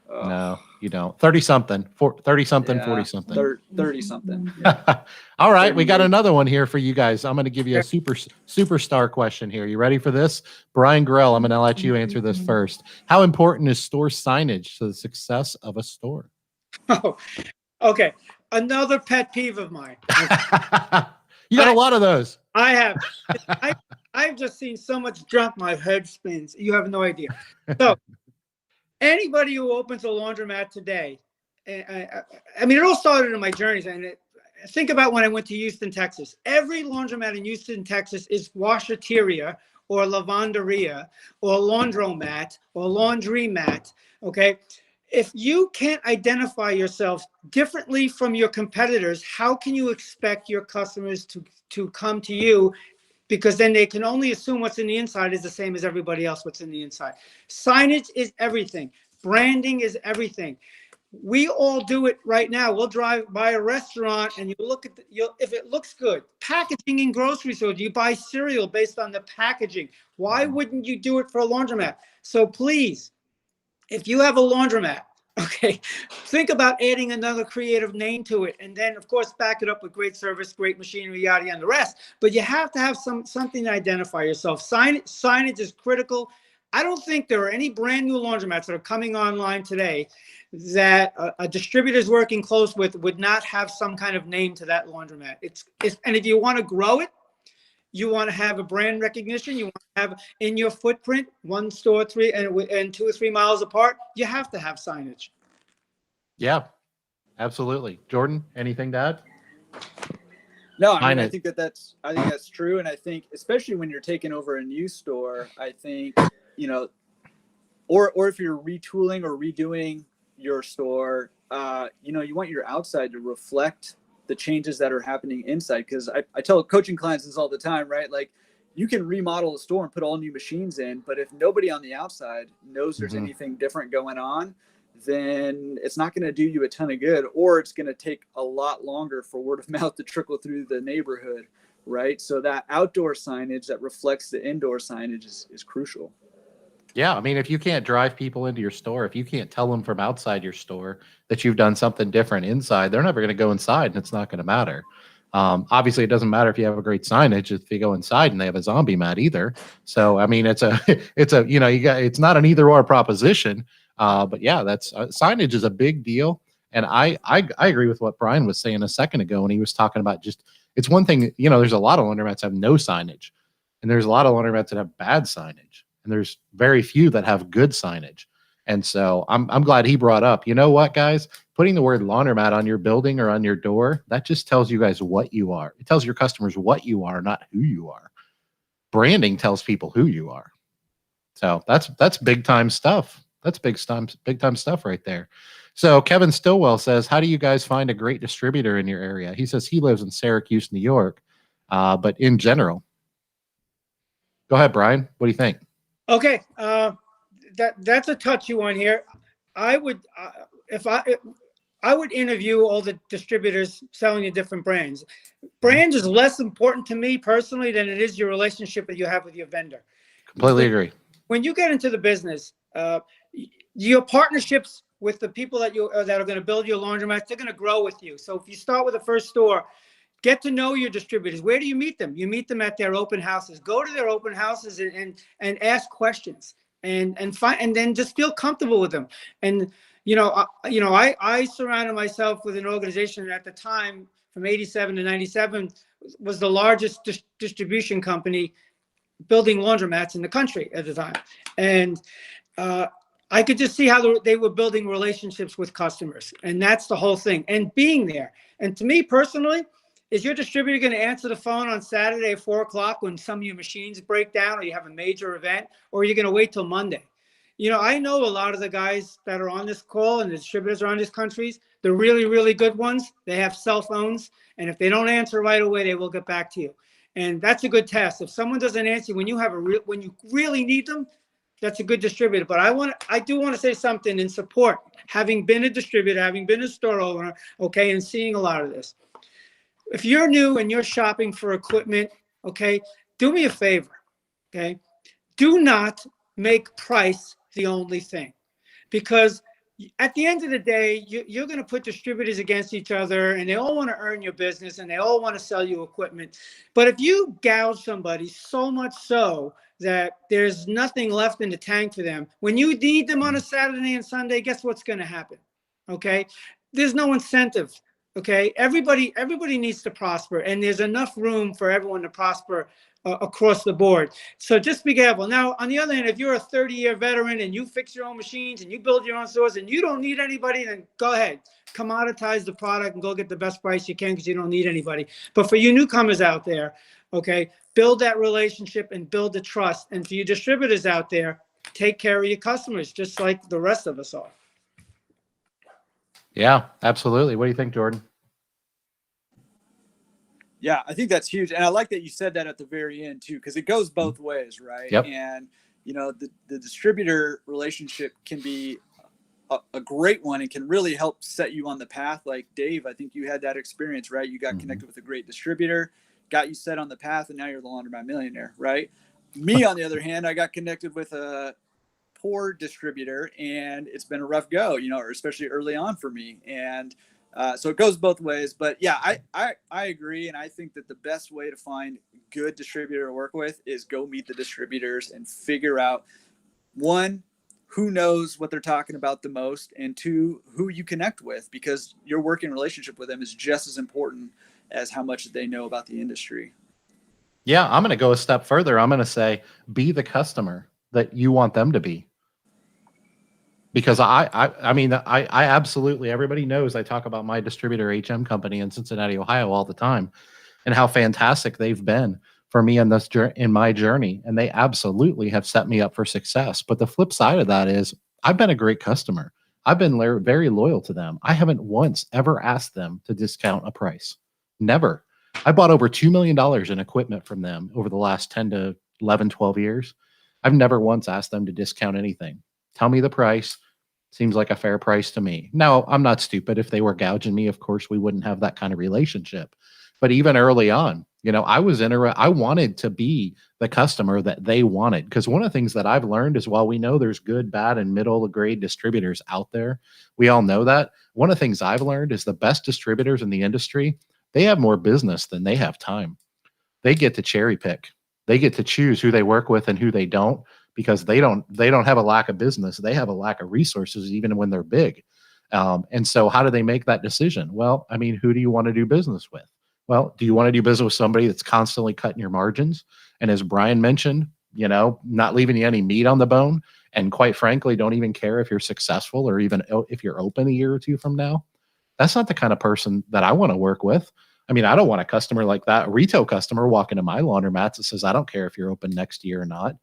[SPEAKER 1] No, you don't. 30-something, 30-something, 40-something.
[SPEAKER 3] 30-something. Yeah.
[SPEAKER 1] All right, we got another one here for you guys. I'm going to give you a superstar question here. You ready for this? Brian Grell, I'm going to let you answer this first. How important is store signage to the success of a store?
[SPEAKER 2] Oh, okay. Another pet peeve of mine.
[SPEAKER 1] You got a lot of those.
[SPEAKER 2] I have. I, I've just seen so much junk, my head spins. You have no idea. So anybody who opens a laundromat today, I mean, it all started in my journeys. And think about when I went to Houston, Texas. Every laundromat in Houston, Texas is washateria or lavanderia or laundromat or laundromat. Okay. If you can't identify yourself differently from your competitors, how can you expect your customers to come to you? Because then they can only assume what's in the inside is the same as everybody else what's in the inside. Signage is everything. Branding is everything. We all do it right now. We'll drive by a restaurant and you look at if it looks good. Packaging in grocery stores, you buy cereal based on the packaging. Why wouldn't you do it for a laundromat? So please, if you have a laundromat, okay, think about adding another creative name to it. And then, of course, back it up with great service, great machinery, yada, yada, and the rest. But you have to have something to identify yourself. Signage is critical. I don't think there are any brand new laundromats that are coming online today that a distributor's working close with would not have some kind of name to that laundromat. And if you want to grow it, you want to have a brand recognition. You want to have in your footprint 1 store, 3 and 2 or 3 miles apart. You have to have signage.
[SPEAKER 1] Yeah, absolutely. Jordan, anything to add?
[SPEAKER 3] No, I mean, I think that's true. And I think especially when you're taking over a new store, I think, you know, or if you're retooling or redoing your store, you know, you want your outside to reflect the changes that are happening inside. Because I tell coaching clients this all the time, right? Like, you can remodel a store and put all new machines in, but if nobody on the outside knows there's anything different going on, then it's not going to do you a ton of good, or it's going to take a lot longer for word of mouth to trickle through the neighborhood, right? So that outdoor signage that reflects the indoor signage is crucial.
[SPEAKER 1] Yeah, I mean, if you can't drive people into your store, if you can't tell them from outside your store that you've done something different inside, they're never going to go inside, and it's not going to matter. Obviously, it doesn't matter if you have a great signage if you go inside and they have a Zombiemat either. So, I mean, it's a you know, it's not an either or proposition. But yeah, that's signage is a big deal, and I agree with what Brian was saying a second ago when he was talking about just it's one thing, you know, there's a lot of laundromats that have no signage, and there's a lot of laundromats that have bad signage. And there's very few that have good signage. And so I'm glad he brought up, you know what, guys, putting the word laundromat on your building or on your door, that just tells you guys what you are. It tells your customers what you are, not who you are. Branding tells people who you are. So that's big time stuff. That's big time stuff right there. So Kevin Stillwell says, how do you guys find a great distributor in your area? He says he lives in Syracuse, New York, but in general. Go ahead, Brian. What do you think?
[SPEAKER 2] Okay, that's a touchy one here. I would I would interview all the distributors selling the different brands. Brand is less important to me personally than it is your relationship that you have with your vendor.
[SPEAKER 1] Completely agree.
[SPEAKER 2] When you get into the business, your partnerships with the people that are going to build your laundromats, they're going to grow with you. So if you start with the first store, get to know your distributors. Where do you meet them? You meet them at their open houses. Go to their open houses and ask questions and then just feel comfortable with them. And I surrounded myself with an organization at the time from 87 to 97 was the largest distribution company building laundromats in the country at the time. And I could just see how they were building relationships with customers. And that's the whole thing. And being there. And to me personally, is your distributor going to answer the phone on Saturday at 4 o'clock when some of your machines break down or you have a major event, or are you going to wait till Monday? You know, I know a lot of the guys that are on this call and the distributors around these countries, the really, really good ones, they have cell phones. And if they don't answer right away, they will get back to you. And that's a good test. If someone doesn't answer when you when you really need them, that's a good distributor. But I do want to say something in support, having been a distributor, having been a store owner, okay, and seeing a lot of this. If you're new and you're shopping for equipment, okay, do me a favor, okay? Do not make price the only thing, because at the end of the day, you're going to put distributors against each other, and they all want to earn your business, and they all want to sell you equipment. But if you gouge somebody so much so that there's nothing left in the tank for them, when you need them on a Saturday and Sunday, guess what's going to happen, okay? There's no incentive. Okay, everybody needs to prosper, and there's enough room for everyone to prosper across the board. So just be careful. Now, on the other hand, if you're a 30-year veteran and you fix your own machines and you build your own stores and you don't need anybody, then go ahead, commoditize the product and go get the best price you can because you don't need anybody. But for you newcomers out there, okay, build that relationship and build the trust. And for you distributors out there, take care of your customers just like the rest of us are.
[SPEAKER 1] Yeah, absolutely. What do you think, Jordan?
[SPEAKER 3] Yeah, I think that's huge. And I like that you said that at the very end too, because it goes both ways, right?
[SPEAKER 1] Yep.
[SPEAKER 3] And, you know, the distributor relationship can be a great one and can really help set you on the path. Like Dave, I think you had that experience, right? You got connected with a great distributor, got you set on the path, and now you're the Laundromat Millionaire, right? Me, on the other hand, I got connected with a poor distributor and it's been a rough go, you know, or especially early on for me. And so it goes both ways. But yeah, I agree. And I think that the best way to find good distributor to work with is go meet the distributors and figure out, one, who knows what they're talking about the most, and two, who you connect with, because your working relationship with them is just as important as how much they know about the industry.
[SPEAKER 1] Yeah, I'm going to go a step further. I'm going to say, be the customer that you want them to be. Because I mean, I absolutely, everybody knows I talk about my distributor HM company in Cincinnati, Ohio all the time, and how fantastic they've been for me in my journey. And they absolutely have set me up for success. But the flip side of that is I've been a great customer. I've been very loyal to them. I haven't once ever asked them to discount a price. Never. I bought over $2 million in equipment from them over the last 10 to 11, 12 years. I've never once asked them to discount anything. Tell me the price. Seems like a fair price to me. Now, I'm not stupid. If they were gouging me, of course, we wouldn't have that kind of relationship. But even early on, you know, I wanted to be the customer that they wanted. Because one of the things that I've learned is, while we know there's good, bad, and middle grade distributors out there, we all know that. One of the things I've learned is the best distributors in the industry, they have more business than they have time. They get to cherry pick. They get to choose who they work with and who they don't, because they don't have a lack of business. They have a lack of resources, even when they're big. And so how do they make that decision? Well, I mean, who do you want to do business with? Well, do you want to do business with somebody that's constantly cutting your margins? And as Brian mentioned, you know, not leaving you any meat on the bone. And quite frankly, don't even care if you're successful or even if you're open a year or two from now. That's not the kind of person that I want to work with. I mean, I don't want a customer like that, a retail customer walking to my laundromats that says, I don't care if you're open next year or not.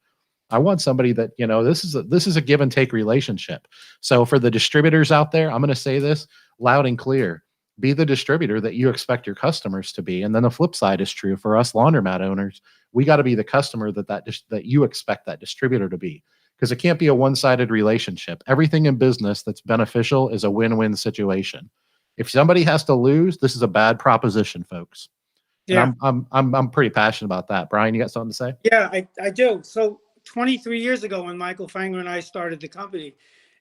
[SPEAKER 1] I want somebody that, you know, this is a give and take relationship. So for the distributors out there, I'm going to say this loud and clear: be the distributor that you expect your customers to be. And then the flip side is true for us laundromat owners. We got to be the customer that you expect that distributor to be, because it can't be a one-sided relationship. Everything in business that's beneficial is a win-win situation. If somebody has to lose, this is a bad proposition, folks.
[SPEAKER 2] Yeah.
[SPEAKER 1] And I'm pretty passionate about that. Brian, you got something to say?
[SPEAKER 2] Yeah, I do. So 23 years ago, when Michael Fanger and I started the company,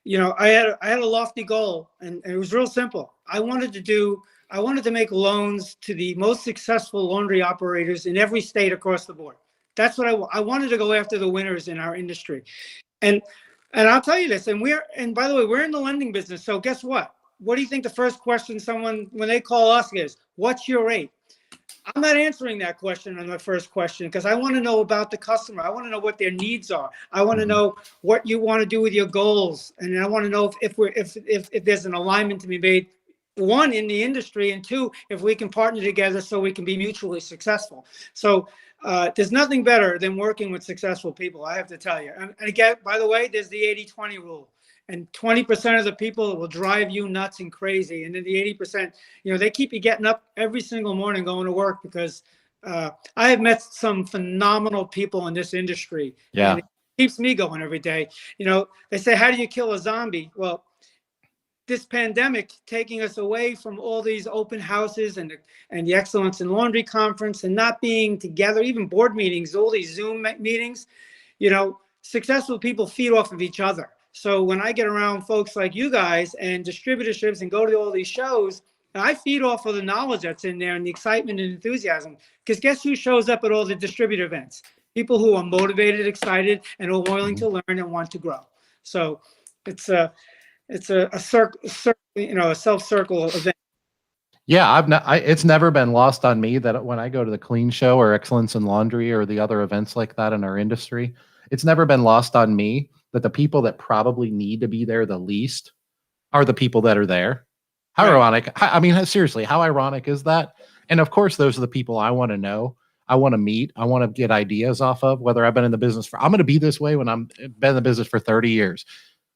[SPEAKER 2] you know, I had a lofty goal, and it was real simple. I wanted to make loans to the most successful laundry operators in every state across the board. That's what I wanted to go after the winners in our industry. And I'll tell you this, and by the way, we're in the lending business. So guess what? What do you think the first question when they call us is, what's your rate? I'm not answering that question on the first question, because I want to know about the customer. I want to know what their needs are. I want to know what you want to do with your goals. And I want to know if there's an alignment to be made, one, in the industry, and two, if we can partner together so we can be mutually successful. So there's nothing better than working with successful people, I have to tell you. And again, by the way, there's the 80-20 rule. And 20% of the people will drive you nuts and crazy. And then the 80%, you know, they keep you getting up every single morning going to work, because I have met some phenomenal people in this industry.
[SPEAKER 1] Yeah.
[SPEAKER 2] And it keeps me going every day. You know, they say, how do you kill a zombie? Well, this pandemic taking us away from all these open houses and the Excellence in Laundry conference, and not being together, even board meetings, all these Zoom meetings, you know, successful people feed off of each other. So when I get around folks like you guys and distributorships and go to all these shows, I feed off of the knowledge that's in there and the excitement and enthusiasm. Because guess who shows up at all the distributor events? People who are motivated, excited, and are willing to learn and want to grow. So it's a circle, you know, a self-circle event.
[SPEAKER 1] Yeah, it's never been lost on me that when I go to the Clean Show or Excellence in Laundry or the other events like that in our industry, it's never been lost on me that the people that probably need to be there the least are the people that are there. How
[SPEAKER 2] Right.
[SPEAKER 1] ironic. I mean, seriously, how ironic is that? And of course, those are the people I want to know. I want to meet. I want to get ideas off of whether I've been in the business I'm going to be this way when I'm been in the business for 30 years.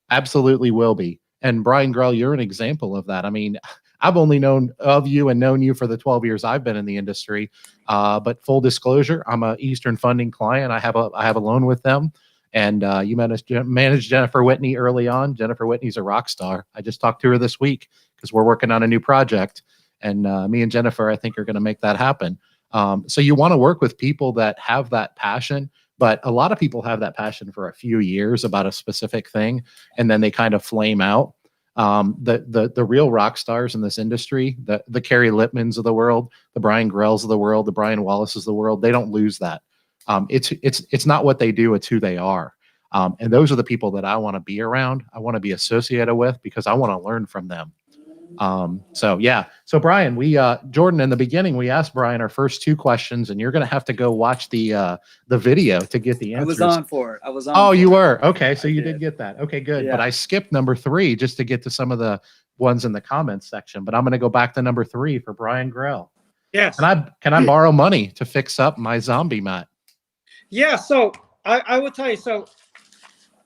[SPEAKER 1] Absolutely will be. And Brian Grell, you're an example of that. I mean, I've only known of you and known you for the 12 years I've been in the industry. But full disclosure, I'm a Eastern Funding client. I have a loan with them. And you managed Jennifer Whitney early on. Jennifer Whitney's a rock star. I just talked to her this week because we're working on a new project. And me and Jennifer, I think, are going to make that happen. So you want to work with people that have that passion. But a lot of people have that passion for a few years about a specific thing, and then they kind of flame out. The real rock stars in this industry, the Kerry Lippmans of the world, the Brian Grells of the world, the Brian Wallaces of the world, they don't lose that. It's not what they do, it's who they are. And those are the people that I want to be around. I want to be associated with because I want to learn from them. So yeah. So Brian, Jordan, in the beginning, we asked Brian our first two questions, and you're going to have to go watch the video to get the answers.
[SPEAKER 3] I was on for it. I was on.
[SPEAKER 1] Oh, you
[SPEAKER 3] it.
[SPEAKER 1] were? Okay. So
[SPEAKER 3] I
[SPEAKER 1] you
[SPEAKER 3] did.
[SPEAKER 1] did get that. Okay, good.
[SPEAKER 3] Yeah.
[SPEAKER 1] But I skipped number 3 just to get to some of the ones in the comments section, but I'm going to go back to number 3 for Brian Grell.
[SPEAKER 2] Yes.
[SPEAKER 1] Can I borrow money to fix up my Zombiemat?
[SPEAKER 2] Yeah. So I will tell you. So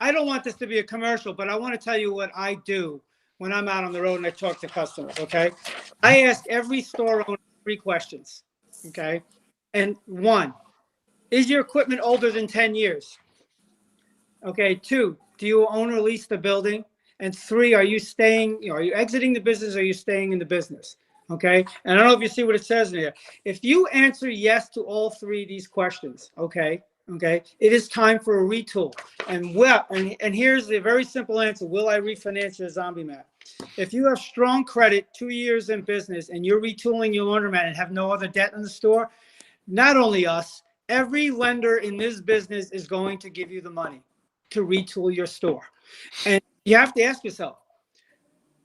[SPEAKER 2] I don't want this to be a commercial, but I want to tell you what I do when I'm out on the road and I talk to customers. Okay. I ask every store owner 3 questions. Okay. And 1, is your equipment older than 10 years? Okay. 2, do you own or lease the building? And 3, are you exiting the business or are you staying in the business? Okay. And I don't know if you see what it says in here. If you answer yes to all 3 of these questions, okay, it is time for a retool. And here's the very simple answer. Will I refinance your Zombiemat? If you have strong credit, 2 years in business, and you're retooling your laundromat and have no other debt in the store, not only us, every lender in this business is going to give you the money to retool your store. And you have to ask yourself,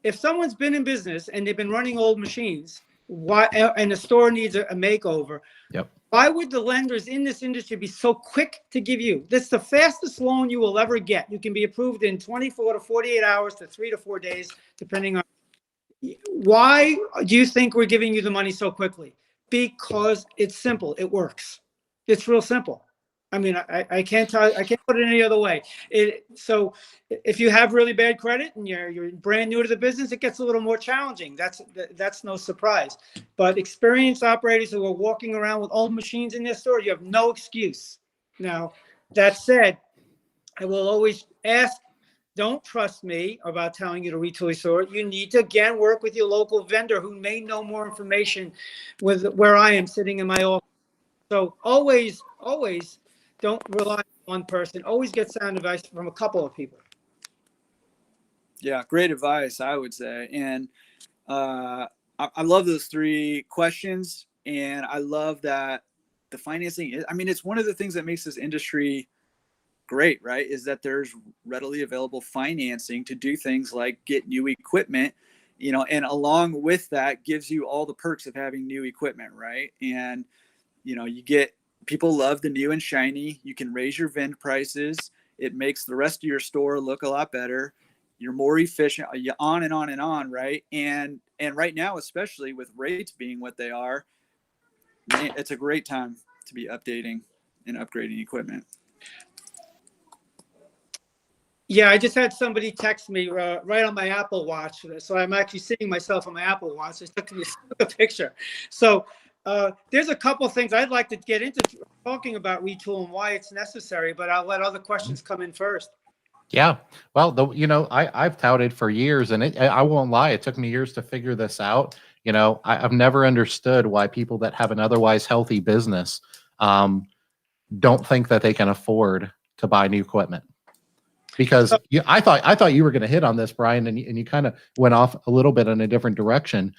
[SPEAKER 2] if someone's been in business and they've been running old machines, and the store needs a makeover,
[SPEAKER 1] Yep.
[SPEAKER 2] Why would the lenders in this industry be so quick to give you? That's the fastest loan you will ever get. You can be approved in 24 to 48 hours to 3 to 4 days, depending on. Why do you think we're giving you the money so quickly? Because it's simple. It works. It's real simple. I mean, I can't put it any other way. So if you have really bad credit and you're brand new to the business, it gets a little more challenging. That's no surprise. But experienced operators who are walking around with old machines in their store, you have no excuse. Now, that said, I will always ask, don't trust me about telling you to retool your store. You need to, again, work with your local vendor who may know more information with where I am sitting in my office. So always don't rely on one person. Always get sound advice from a couple of people.
[SPEAKER 3] Yeah, great advice, I would say. And I love those 3 questions. And I love that the financing, I mean, it's one of the things that makes this industry great, right? Is that there's readily available financing to do things like get new equipment, and along with that gives you all the perks of having new equipment, right? And, you get, people love the new and shiny. You can raise your vend prices. It makes the rest of your store look a lot better. You're more efficient, on and on and on, right? And right now, especially with rates being what they are, it's a great time to be updating and upgrading equipment.
[SPEAKER 2] Yeah, I just had somebody text me right on my Apple Watch. So I'm actually seeing myself on my Apple Watch. It took me a picture. So there's a couple of things I'd like to get into talking about retool and why it's necessary, but I'll let other questions come in first.
[SPEAKER 1] Yeah. Well, I've touted for years, and I won't lie, it took me years to figure this out. I've never understood why people that have an otherwise healthy business don't think that they can afford to buy new equipment. Because I thought you were going to hit on this, Brian, and you kind of went off a little bit in a different direction.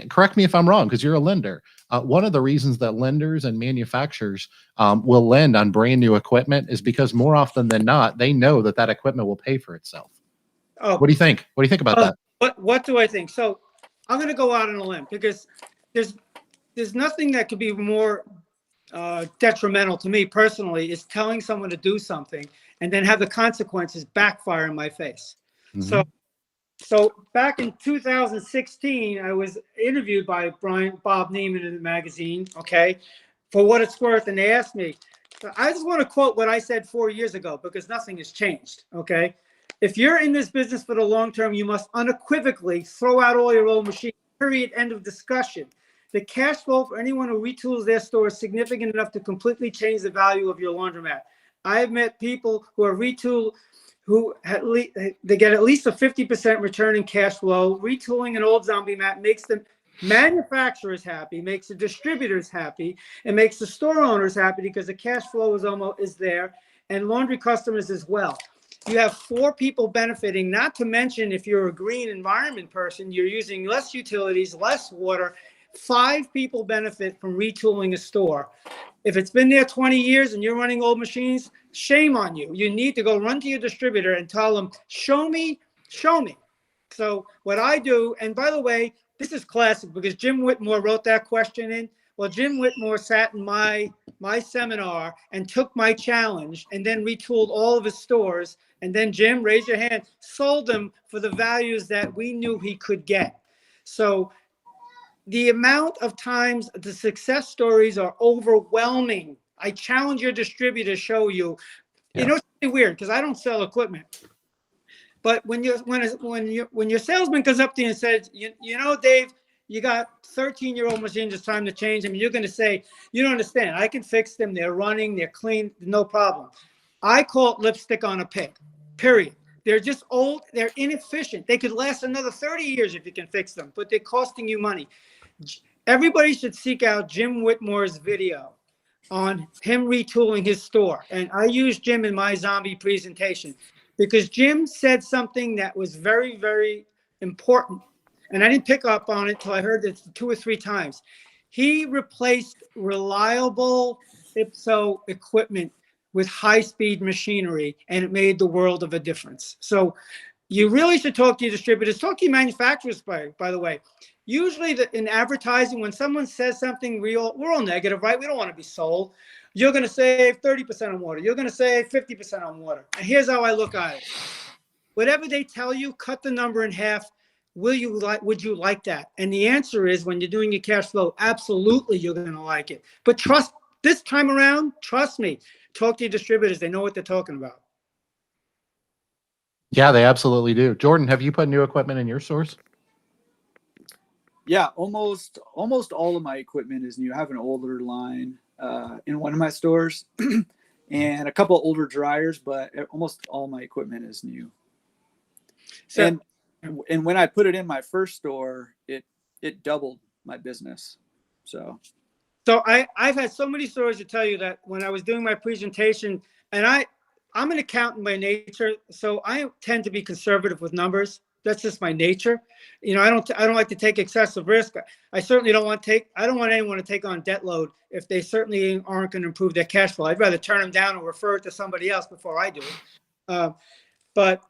[SPEAKER 1] Correct me if I'm wrong, because you're a lender. One of the reasons that lenders and manufacturers will lend on brand new equipment is because more often than not, they know that equipment will pay for itself.
[SPEAKER 2] Oh,
[SPEAKER 1] what do you think? What do you think about that?
[SPEAKER 2] What do I think? So I'm going to go out on a limb because there's nothing that could be more detrimental to me personally is telling someone to do something and then have the consequences backfire in my face.
[SPEAKER 1] Mhm.
[SPEAKER 2] So back in 2016, I was interviewed by Bob Neiman in the magazine, okay, for what it's worth. And they asked me, I just want to quote what I said 4 years ago because nothing has changed, okay? If you're in this business for the long term, you must unequivocally throw out all your old machines, period, end of discussion. The cash flow for anyone who retools their store is significant enough to completely change the value of your laundromat. I have met people who are retooled who they get at least a 50% return in cash flow. Retooling an old Zombiemat makes the manufacturers happy, makes the distributors happy, and makes the store owners happy because the cash flow is there, and laundry customers as well. You have 4 people benefiting, not to mention if you're a green environment person, you're using less utilities, less water. 5 people benefit from retooling a store. If it's been there 20 years and you're running old machines, shame on you. You need to go run to your distributor and tell them, show me, show me. So what I do, and by the way, this is classic because Jim Whitmore wrote that question in. Well, Jim Whitmore sat in my seminar and took my challenge and then retooled all of his stores. And then Jim, raise your hand, sold them for the values that we knew he could get. So the amount of times the success stories are overwhelming. I challenge your distributor to show you.
[SPEAKER 1] Yeah.
[SPEAKER 2] You know, it's really weird because I don't sell equipment. But when your salesman comes up to you and says, you know, Dave, you got 13-year-old machines, it's time to change them. You're going to say, you don't understand. I can fix them. They're running. They're clean. No problem. I call it lipstick on a pig, period. They're just old. They're inefficient. They could last another 30 years if you can fix them, but they're costing you money. Everybody should seek out Jim Whitmore's video on him retooling his store. And I use Jim in my zombie presentation because Jim said something that was very, very important. And I didn't pick up on it till I heard it 2 or 3 times. He replaced reliable IPSO equipment with high-speed machinery, and it made the world of a difference. So you really should talk to your distributors, talk to your manufacturers, by the way. Usually in advertising, when someone says something real, we're all negative, right? We don't want to be sold. You're going to save 30% on water. You're going to save 50% on water. And here's how I look at it. Whatever they tell you, cut the number in half. Would you like that? And the answer is when you're doing your cash flow, absolutely you're going to like it. But this time around, trust me, talk to your distributors. They know what they're talking about.
[SPEAKER 1] Yeah, they absolutely do. Jordan, have you put new equipment in your stores?
[SPEAKER 3] Yeah, almost all of my equipment is new. I have an older line in one of my stores and a couple older dryers, but almost all my equipment is new. So, and when I put it in my first store, it doubled my business. So
[SPEAKER 2] I've had so many stories to tell you that when I was doing my presentation, and I'm an accountant by nature, so I tend to be conservative with numbers. That's just my nature. You know, I don't like to take excessive risk. I certainly don't want anyone to take on debt load if they certainly aren't going to improve their cash flow. I'd rather turn them down or refer it to somebody else before I do it. But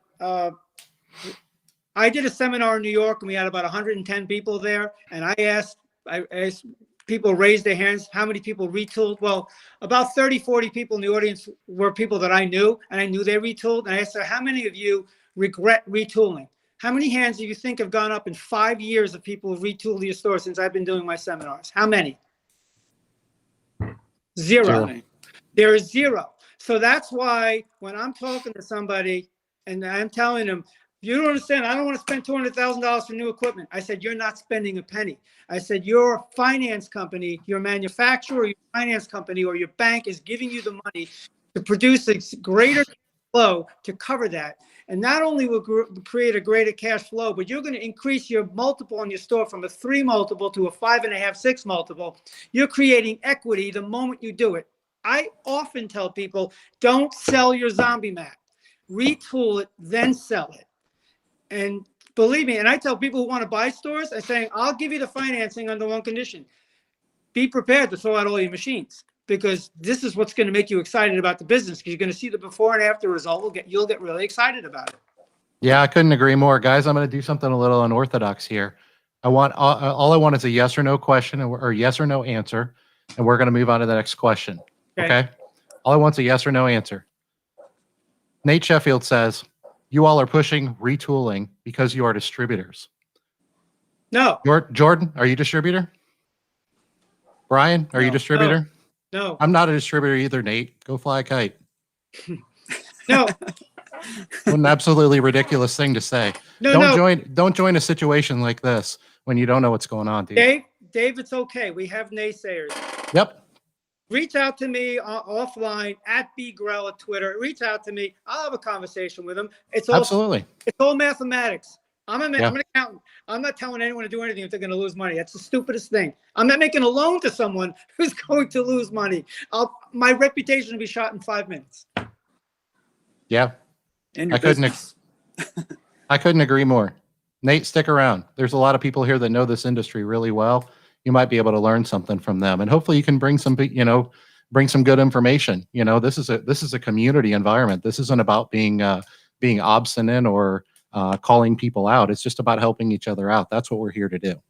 [SPEAKER 2] I did a seminar in New York and we had about 110 people there. And I asked people raise their hands, how many people retooled? Well, about 30, 40 people in the audience were people that I knew, and I knew they retooled. And I asked, how many of you regret retooling? How many hands do you think have gone up in 5 years of people who retooled your store since I've been doing my seminars? How many? Zero. There is zero. So that's why when I'm talking to somebody and I'm telling them, you don't understand, I don't want to spend $200,000 for new equipment. I said, you're not spending a penny. I said, your finance company, your manufacturer, your finance company, or your bank is giving you the money to produce a greater flow to cover that. And not only will create a greater cash flow, but you're going to increase your multiple on your store from a 3 multiple to a 5.5, 6 multiple. You're creating equity the moment you do it. I often tell people, don't sell your Zombiemat. Retool it, then sell it. And believe me, and I tell people who want to buy stores, I'm saying, I'll give you the financing under one condition. Be prepared to throw out all your machines, because this is what's going to make you excited about the business, because you're going to see the before and after result. You'll get really excited about it.
[SPEAKER 1] Yeah, I couldn't agree more. Guys, I'm going to do something a little unorthodox here. I want all I want is a yes or no question or yes or no answer, and we're going to move on to the next question. Okay. All I want is a yes or no answer. Nate Sheffield says, "You all are pushing retooling because you are distributors."
[SPEAKER 2] No,
[SPEAKER 1] Jordan, are you distributor? Brian, are you
[SPEAKER 3] No.
[SPEAKER 1] distributor?
[SPEAKER 2] no,
[SPEAKER 1] I'm not a distributor either, Nate. Go fly a kite.
[SPEAKER 2] no,
[SPEAKER 1] What an absolutely ridiculous thing to say.
[SPEAKER 2] no,
[SPEAKER 1] Don't
[SPEAKER 2] no.
[SPEAKER 1] join a situation like this when you don't know what's going on, dude.
[SPEAKER 2] Dave, it's okay. We have naysayers.
[SPEAKER 1] Yep.
[SPEAKER 2] Reach out to me offline at @bgrell at Twitter. Reach out to me. I'll have a conversation with them.
[SPEAKER 1] Absolutely.
[SPEAKER 2] It's all mathematics. I'm an
[SPEAKER 1] Yeah.
[SPEAKER 2] accountant. I'm not telling anyone to do anything if they're going to lose money. That's the stupidest thing. I'm not making a loan to someone who's going to lose money. My reputation will be shot in 5 minutes.
[SPEAKER 1] Yeah.
[SPEAKER 3] And your
[SPEAKER 1] I couldn't
[SPEAKER 3] business.
[SPEAKER 1] I couldn't agree more. Nate, stick around. There's a lot of people here that know this industry really well. You might be able to learn something from them, and hopefully you can bring some good information. This is a community environment. This isn't about being obstinate or calling people out. It's just about helping each other out. That's what we're here to do.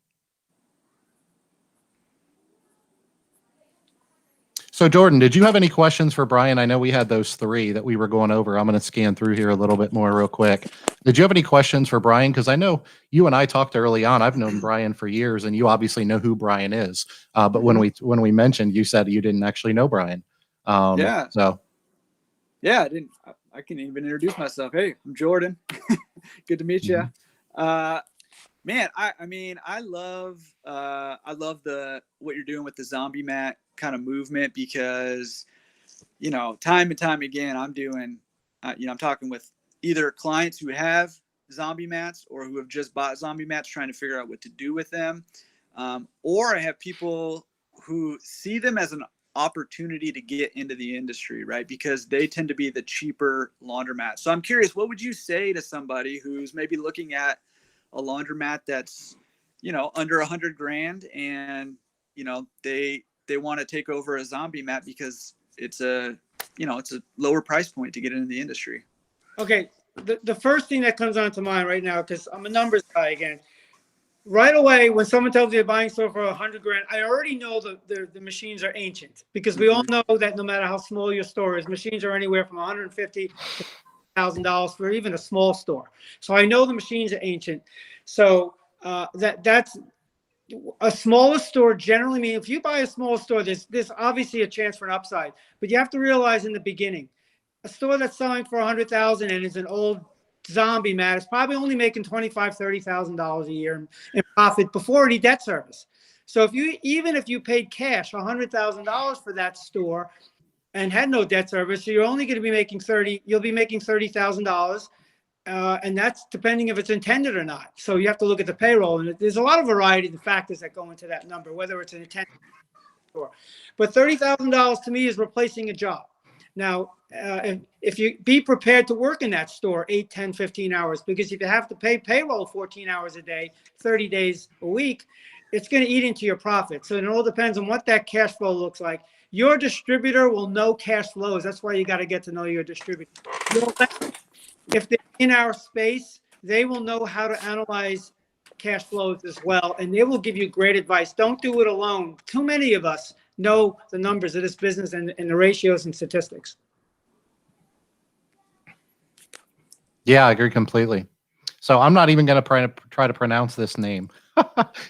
[SPEAKER 1] So Jordan, did you have any questions for Brian? I know we had those 3 that we were going over. I'm going to scan through here a little bit more real quick. Did you have any questions for Brian? Because I know you and I talked early on. I've known Brian for years, and you obviously know who Brian is. But when we mentioned, you said you didn't actually know Brian.
[SPEAKER 3] Yeah.
[SPEAKER 1] So.
[SPEAKER 3] Yeah, I can even introduce myself. Hey, I'm Jordan. Good to meet you. Man, I love what you're doing with the Zombiemat kind of movement, because time and time again I'm talking with either clients who have Zombiemats or who have just bought Zombiemats, trying to figure out what to do with them, or I have people who see them as an opportunity to get into the industry, right? Because they tend to be the cheaper laundromat. So I'm curious, what would you say to somebody who's maybe looking at a laundromat that's under $100,000, and they want to take over a Zombiemat because it's a lower price point to get into the industry?
[SPEAKER 2] Okay, the first thing that comes onto mind right now, because I'm a numbers guy again. Right away, when someone tells me they're buying stuff for $100,000, I already know the machines are ancient, because we all know that no matter how small your store is, machines are anywhere from $150,000 to $1,000 for even a small store. So I know the machines are ancient. So that's a smaller store generally means, if you buy a smaller store, there's obviously a chance for an upside, but you have to realize in the beginning, a store that's selling for $100,000 and is an old Zombiemat is probably only making $25,000, $30,000 a year in profit before any debt service. So even if you paid cash $100,000 for that store and had no debt service, so you're only going to be making $30,000. And that's depending if it's intended or not. So you have to look at the payroll, and there's a lot of variety of factors that go into that number, whether it's an intended store. But $30,000 to me is replacing a job. Now, if you be prepared to work in that store 8, 10, 15 hours, because if you have to pay payroll 14 hours a day, 30 days a week, it's going to eat into your profit. So it all depends on what that cash flow looks like. Your distributor will know cash flows. That's why you got to get to know your distributor. If they're in our space, they will know how to analyze cash flows as well, and they will give you great advice. Don't do it alone. Too many of us know the numbers of this business and the ratios and statistics.
[SPEAKER 1] Yeah, I agree completely. So I'm not even going to try to pronounce this name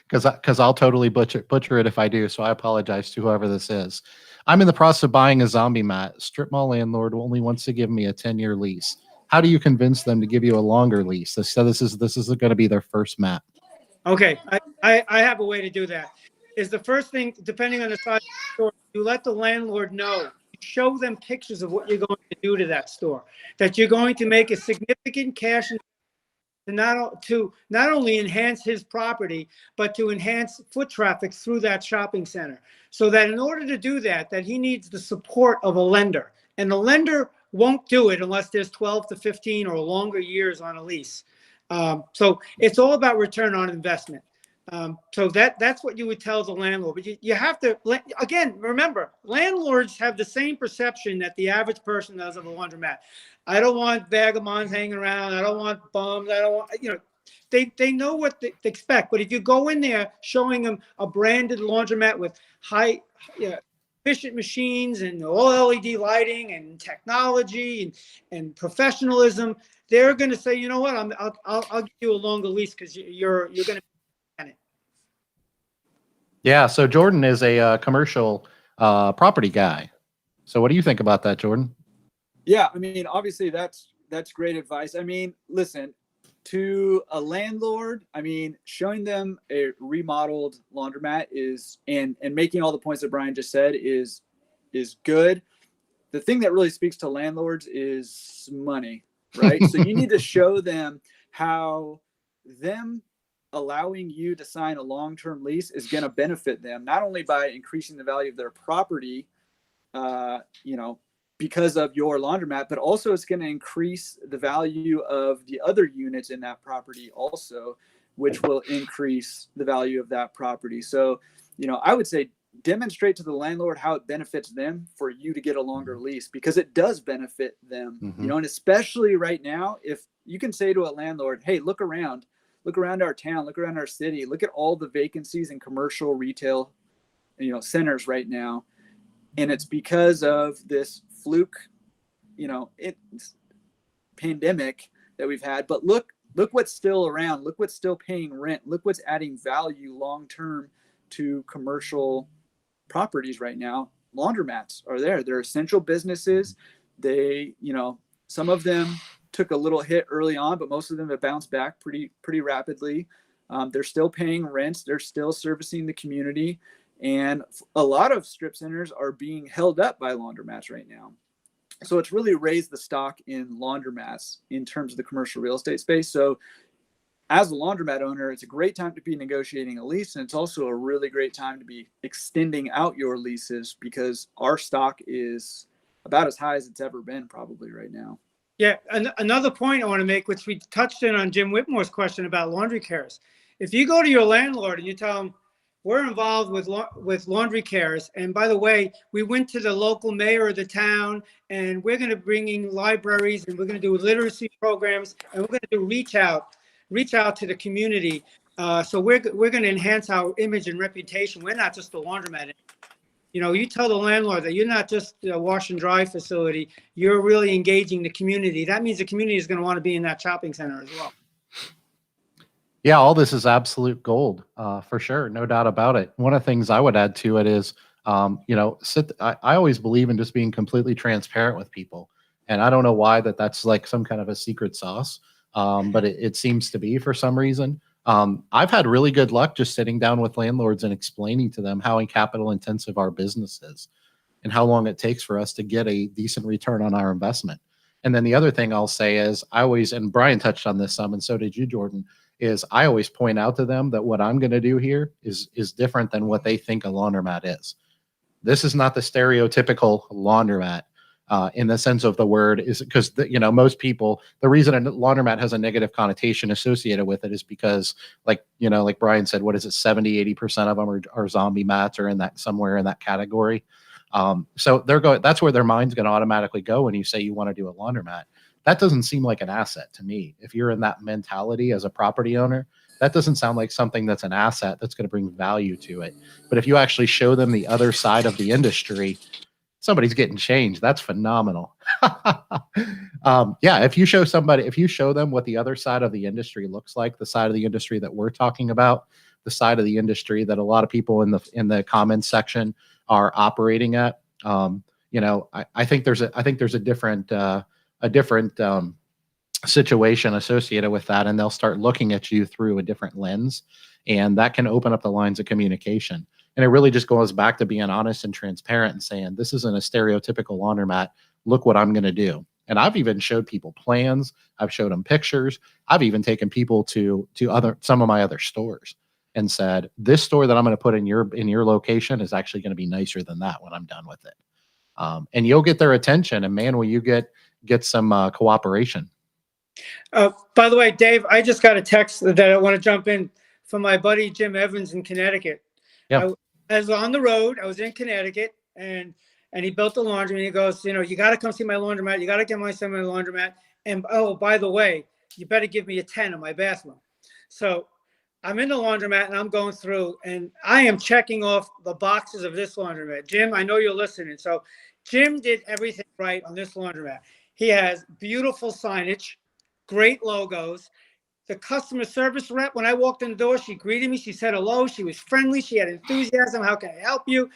[SPEAKER 1] because I'll totally butcher it if I do. So I apologize to whoever this is. I'm in the process of buying a Zombiemat. Strip mall landlord only wants to give me a 10-year lease. How do you convince them to give you a longer lease? So this is going to be their first mat.
[SPEAKER 2] Okay, I have a way to do that. Is the first thing, depending on the size of the store, you let the landlord know. Show them pictures of what you're going to do to that store. That you're going to make a significant cash to not only enhance his property, but to enhance foot traffic through that shopping center. So that in order to do that he needs the support of a lender. And the lender won't do it unless there's 12 to 15 or longer years on a lease. So it's all about return on investment. So that's what you would tell the landlord. But you have to, again, remember, landlords have the same perception that the average person does of a laundromat. I don't want vagabonds hanging around. I don't want bums. I don't want, They know what they expect. But if you go in there showing them a branded laundromat with high, efficient machines and all LED lighting and technology and professionalism, they're going to say, you know what, I'll give you a longer lease because you're going to be it.
[SPEAKER 1] Yeah. So Jordan is a commercial property guy. So what do you think about that, Jordan?
[SPEAKER 3] Yeah, I mean, obviously that's great advice. I mean, listen, to a landlord, I mean, showing them a remodeled laundromat is and making all the points that Brian just said is good. The thing that really speaks to landlords is money, right? So you need to show them how them allowing you to sign a long-term lease is going to benefit them, not only by increasing the value of their property, because of your laundromat, but also it's going to increase the value of the other units in that property also, which will increase the value of that property. So, I would say demonstrate to the landlord how it benefits them for you to get a longer lease, because it does benefit them, and especially right now, if you can say to a landlord, hey, look around our town, look around our city, look at all the vacancies in commercial retail, centers right now. And it's because of this fluke, it's pandemic that we've had. But look what's still around. Look what's still paying rent. Look what's adding value long-term to commercial properties right now. Laundromats are there. They're essential businesses. They, some of them took a little hit early on, but most of them have bounced back pretty rapidly. They're still paying rents. They're still servicing the community. And a lot of strip centers are being held up by laundromats right now. So it's really raised the stock in laundromats in terms of the commercial real estate space. So as a laundromat owner, it's a great time to be negotiating a lease. And it's also a really great time to be extending out your leases, because our stock is about as high as it's ever been probably right now.
[SPEAKER 2] Yeah. Another point I want to make, which we touched on Jim Whitmore's question about laundry cares. If you go to your landlord and you tell them, we're involved with laundry cares, and by the way, we went to the local mayor of the town, and we're going to bring in libraries, and we're going to do literacy programs, and we're going to do reach out to the community. So we're going to enhance our image and reputation. We're not just a laundromat. You tell the landlord that you're not just a wash and dry facility. You're really engaging the community. That means the community is going to want to be in that shopping center as well.
[SPEAKER 1] Yeah, all this is absolute gold, for sure. No doubt about it. One of the things I would add to it is, I always believe in just being completely transparent with people. And I don't know why that's like some kind of a secret sauce, but it seems to be for some reason. I've had really good luck just sitting down with landlords and explaining to them how capital intensive our business is and how long it takes for us to get a decent return on our investment. And then the other thing I'll say is and Brian touched on this some, and so did you, Jordan, is I always point out to them that what I'm going to do here is different than what they think a laundromat is. This is not the stereotypical laundromat in the sense of the word, is because, most people, the reason a laundromat has a negative connotation associated with it is because, like Brian said, what is it, 70-80% of them are zombie mats or somewhere in that category. So that's where their mind's going to automatically go when you say you want to do a laundromat. That doesn't seem like an asset to me. If you're in that mentality as a property owner, that doesn't sound like something that's an asset that's going to bring value to it. But if you actually show them the other side of the industry, somebody's getting changed. That's phenomenal. If you show them what the other side of the industry looks like, the side of the industry that we're talking about, the side of the industry that a lot of people in the comments section are operating at, I think there's a different situation associated with that, and they'll start looking at you through a different lens, and that can open up the lines of communication. And it really just goes back to being honest and transparent and saying, this isn't a stereotypical laundromat. Look what I'm going to do. And I've even showed people plans. I've showed them pictures. I've even taken people to some of my other stores and said, this store that I'm going to put in your location is actually going to be nicer than that when I'm done with it. And you'll get their attention, and man, will you get some cooperation.
[SPEAKER 2] By the way, Dave, I just got a text that I want to jump in from my buddy Jim Evans in Connecticut.
[SPEAKER 1] Yeah.
[SPEAKER 2] I was on the road. I was in Connecticut, and he built a laundry. And he goes, you got to come see my laundromat. You got to get my son my laundromat. And oh, by the way, you better give me a 10 in my bathroom. So I'm in the laundromat and I'm going through and I am checking off the boxes of this laundromat. Jim, I know you're listening. So Jim did everything right on this laundromat. He has beautiful signage, great logos. The customer service rep, when I walked in the door, she greeted me. She said hello. She was friendly. She had enthusiasm. How can I help you?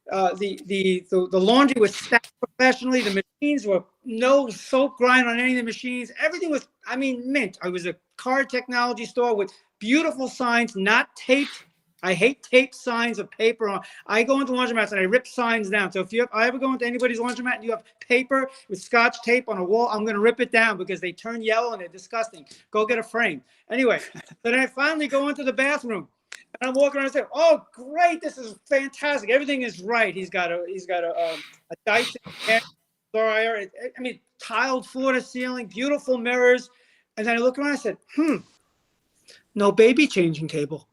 [SPEAKER 2] The laundry was stacked professionally. The machines were no soap grind on any of the machines. Everything was, I mean, mint. I was a car technology store with beautiful signs, not taped. I hate taped signs of paper on. I go into laundromats and I rip signs down. So if I ever go into anybody's laundromat and you have paper with scotch tape on a wall, I'm going to rip it down because they turn yellow and they're disgusting. Go get a frame. Anyway, then I finally go into the bathroom. And I'm walking around and saying, "Oh, great! This is fantastic. Everything is right. He's got a Dyson hair dryer. I mean, tiled floor to ceiling, beautiful mirrors." And then I look around and I said, no baby changing table.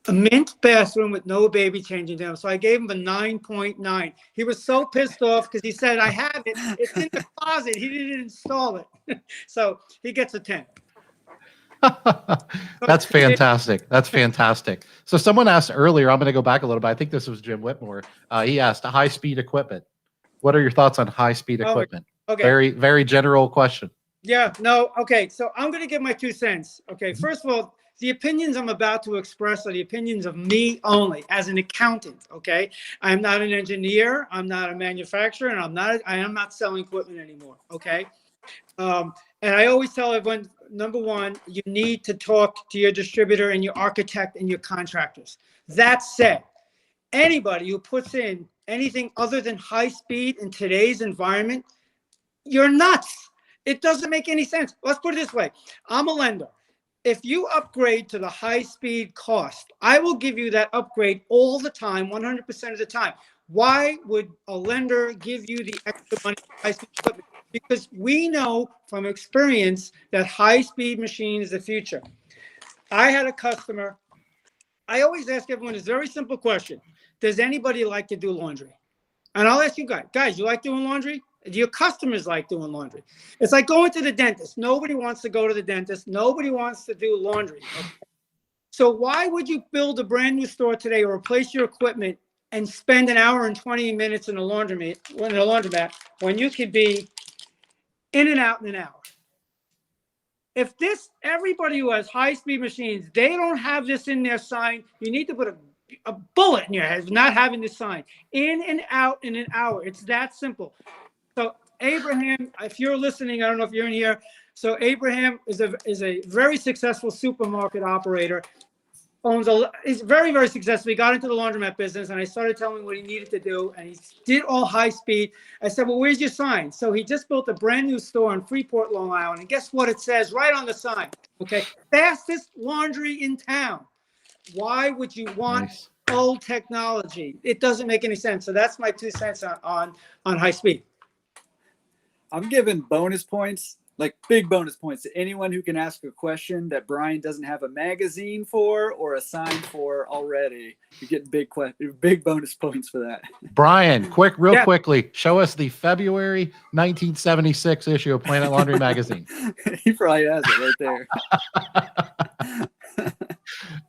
[SPEAKER 2] A mint bathroom with no baby changing table. So I gave him a 9.9. He was so pissed off because he said, "I have it. It's in the closet." He didn't install it. So he gets a 10.
[SPEAKER 1] That's fantastic. That's fantastic. So someone asked earlier, I'm going to go back a little bit. I think this was Jim Whitmore. He asked high-speed equipment. What are your thoughts on high-speed equipment?
[SPEAKER 2] Okay.
[SPEAKER 1] Very, very general question.
[SPEAKER 2] Yeah, no. Okay. So I'm going to give my 2 cents. Okay. First of all, the opinions I'm about to express are the opinions of me only as an accountant. Okay. I'm not an engineer. I'm not a manufacturer, and I am not selling equipment anymore. Okay. And I always tell everyone, number one, you need to talk to your distributor and your architect and your contractors. That said, anybody who puts in anything other than high speed in today's environment, you're nuts. It doesn't make any sense. Let's put it this way. I'm a lender. If you upgrade to the high speed cost, I will give you that upgrade all the time, 100% of the time. Why would a lender give you the extra money for high speed equipment? Because we know from experience that high-speed machine is the future. I had a customer. I always ask everyone this very simple question. Does anybody like to do laundry? And I'll ask you guys, you like doing laundry? Do your customers like doing laundry? It's like going to the dentist. Nobody wants to go to the dentist. Nobody wants to do laundry. Okay? So why would you build a brand new store today or replace your equipment and spend an hour and 20 minutes in a laundromat when you could be in and out in an hour? If everybody who has high-speed machines, they don't have this in their sign, you need to put a bullet in your head for not having this sign. In and out in an hour. It's that simple. So Abraham, if you're listening, I don't know if you're in here. So Abraham is a very successful supermarket operator. He's very, very successful. He got into the laundromat business, and I started telling him what he needed to do, and he did all high speed. I said, "Well, where's your sign?" So he just built a brand new store on Freeport, Long Island, and guess what it says right on the sign? Okay, fastest laundry in town. Why would you want old technology? It doesn't make any sense. So that's my 2 cents on high speed.
[SPEAKER 3] I'm giving bonus points, like big bonus points, to anyone who can ask a question that Brian doesn't have a magazine for or a sign for already. You're getting big bonus points for that.
[SPEAKER 1] Brian, quickly, show us the February 1976 issue of Planet Laundry magazine.
[SPEAKER 3] He probably has it right there.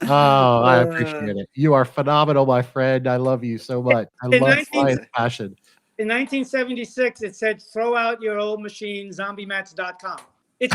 [SPEAKER 1] Oh, I appreciate it. You are phenomenal, my friend. I love you so much. I love Brian's passion.
[SPEAKER 2] In 1976, it said, "Throw out your old machine, zombiemats.com." It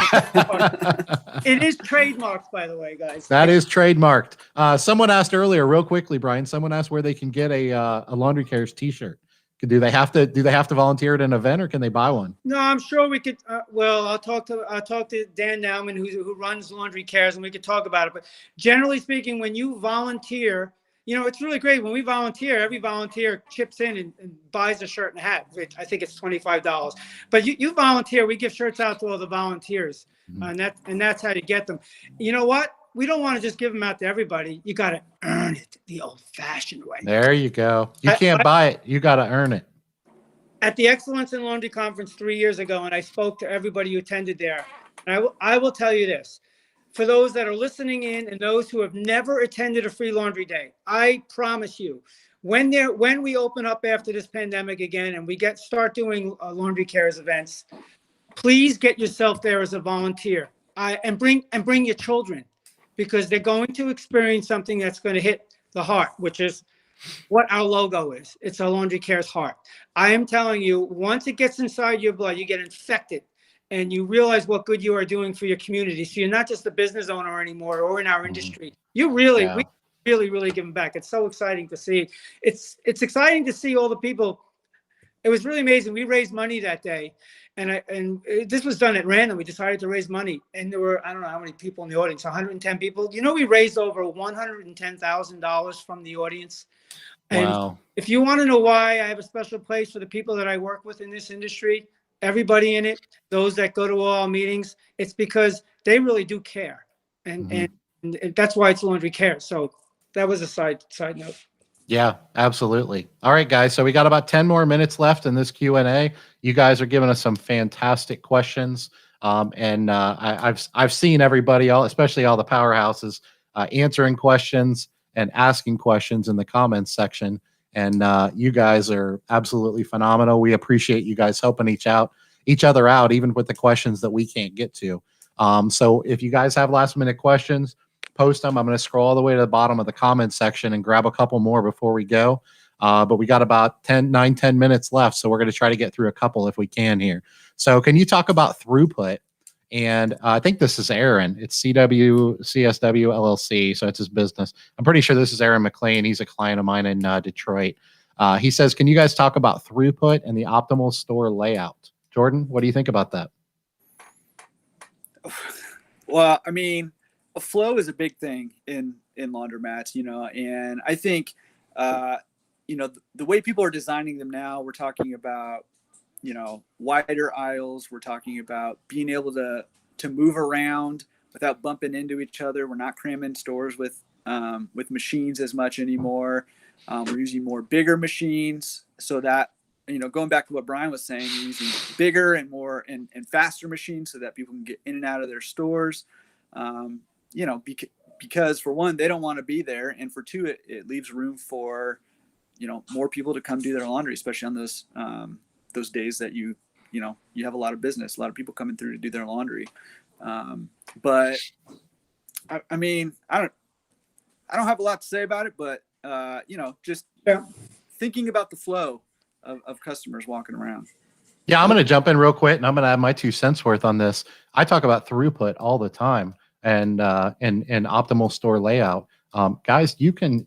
[SPEAKER 2] is trademarked, by the way, guys.
[SPEAKER 1] That is trademarked. Someone asked earlier, real quickly, Brian. Someone asked where they can get a Laundry Cares T-shirt. Do they have to volunteer at an event, or can they buy one?
[SPEAKER 2] No, I'm sure we could. Well, I'll talk to Dan Nauman, who runs Laundry Cares, and we could talk about it. But generally speaking, when you volunteer, it's really great. When we volunteer, every volunteer chips in and buys a shirt and a hat, which I think it's $25. But you volunteer, we give shirts out to all the volunteers, and that's how you get them. You know what? We don't want to just give them out to everybody. You got to earn it the old-fashioned way.
[SPEAKER 1] There you go. You can't buy it. You got to earn it.
[SPEAKER 2] At the Excellence in Laundry Conference 3 years ago, and I spoke to everybody who attended there, and I will tell you this. For those that are listening in and those who have never attended a free laundry day, I promise you, when we open up after this pandemic again and we start doing Laundry Cares events, please get yourself there as a volunteer, and bring your children. because they're going to experience something that's going to hit the heart, which is what our logo is. It's a Laundry Care's heart. I am telling you, once it gets inside your blood, you get infected and you realize what good you are doing for your community. So you're not just a business owner anymore or in our industry. You really,
[SPEAKER 1] Yeah.
[SPEAKER 2] we really giving back. It's so exciting to see. It's exciting to see all the people. It was really amazing. We raised money that day, and this was done at random. We decided to raise money, and there were, I don't know how many people in the audience, 110 people. You know, we raised over $110,000 from the audience. And
[SPEAKER 1] Wow.
[SPEAKER 2] if you want to know why I have a special place for the people that I work with in this industry, everybody in it, those that go to all our meetings, it's because they really do care, and that's why it's Laundry Care. So that was a side note.
[SPEAKER 1] Yeah, absolutely. All right, guys. So we got about 10 more minutes left in this Q&A. You guys are giving us some fantastic questions. I've seen everybody, especially all the powerhouses, answering questions and asking questions in the comments section. And you guys are absolutely phenomenal. We appreciate you guys helping each other out, even with the questions that we can't get to. So if you guys have last minute questions, post them. I'm going to scroll all the way to the bottom of the comments section and grab a couple more before we go. But we got about 10 minutes left. So we're going to try to get through a couple if we can here. So can you talk about throughput? And I think this is Aaron. It's CSW LLC. So it's his business. I'm pretty sure this is Aaron McLean. He's a client of mine in Detroit. He says, can you guys talk about throughput and the optimal store layout? Jordan, what do you think about that?
[SPEAKER 3] Well, I mean, a flow is a big thing in laundromats, and I think, the way people are designing them now, we're talking about, wider aisles. We're talking about being able to move around without bumping into each other. We're not cramming stores with machines as much anymore. We're using more bigger machines so that, going back to what Brian was saying, we're using bigger and more and faster machines so that people can get in and out of their stores. Because for one, they don't want to be there. And for two, it leaves room for, more people to come do their laundry, especially on those days that you have a lot of business, a lot of people coming through to do their laundry. But I mean, I don't have a lot to say about it, but just thinking about the flow of customers walking around.
[SPEAKER 1] Yeah, I'm going to jump in real quick and I'm going to add my 2 cents worth on this. I talk about throughput all the time and optimal store layout. Guys, you can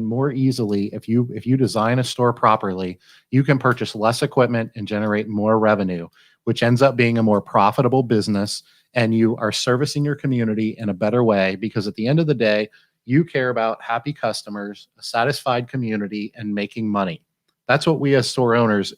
[SPEAKER 1] more easily, if you design a store properly, you can purchase less equipment and generate more revenue, which ends up being a more profitable business. And you are servicing your community in a better way because at the end of the day, you care about happy customers, a satisfied community, and making money. That's what we as store owners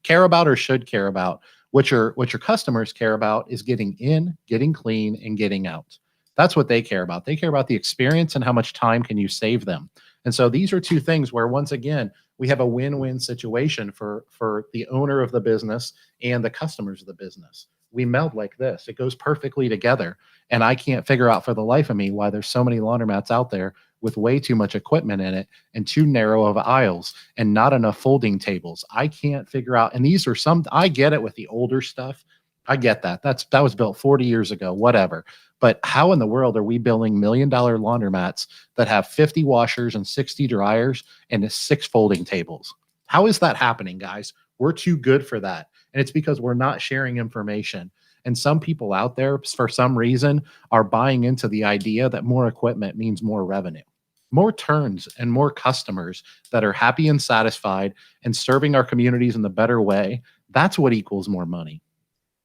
[SPEAKER 1] care about or should care about. What your customers care about is getting in, getting clean, and getting out. That's what they care about. They care about the experience and how much time can you save them. And so these are 2 things where, once again, we have a win-win situation for the owner of the business and the customers of the business. We meld like this. It goes perfectly together. And I can't figure out for the life of me why there's so many laundromats out there with way too much equipment in it and too narrow of aisles and not enough folding tables. I can't figure out. And these are I get it with the older stuff. I get that. That was built 40 years ago, whatever. But how in the world are we building $1 million laundromats that have 50 washers and 60 dryers and 6 folding tables? How is that happening, guys? We're too good for that. And it's because we're not sharing information. And some people out there, for some reason, are buying into the idea that more equipment means more revenue, more turns, and more customers that are happy and satisfied and serving our communities in the better way. That's what equals more money.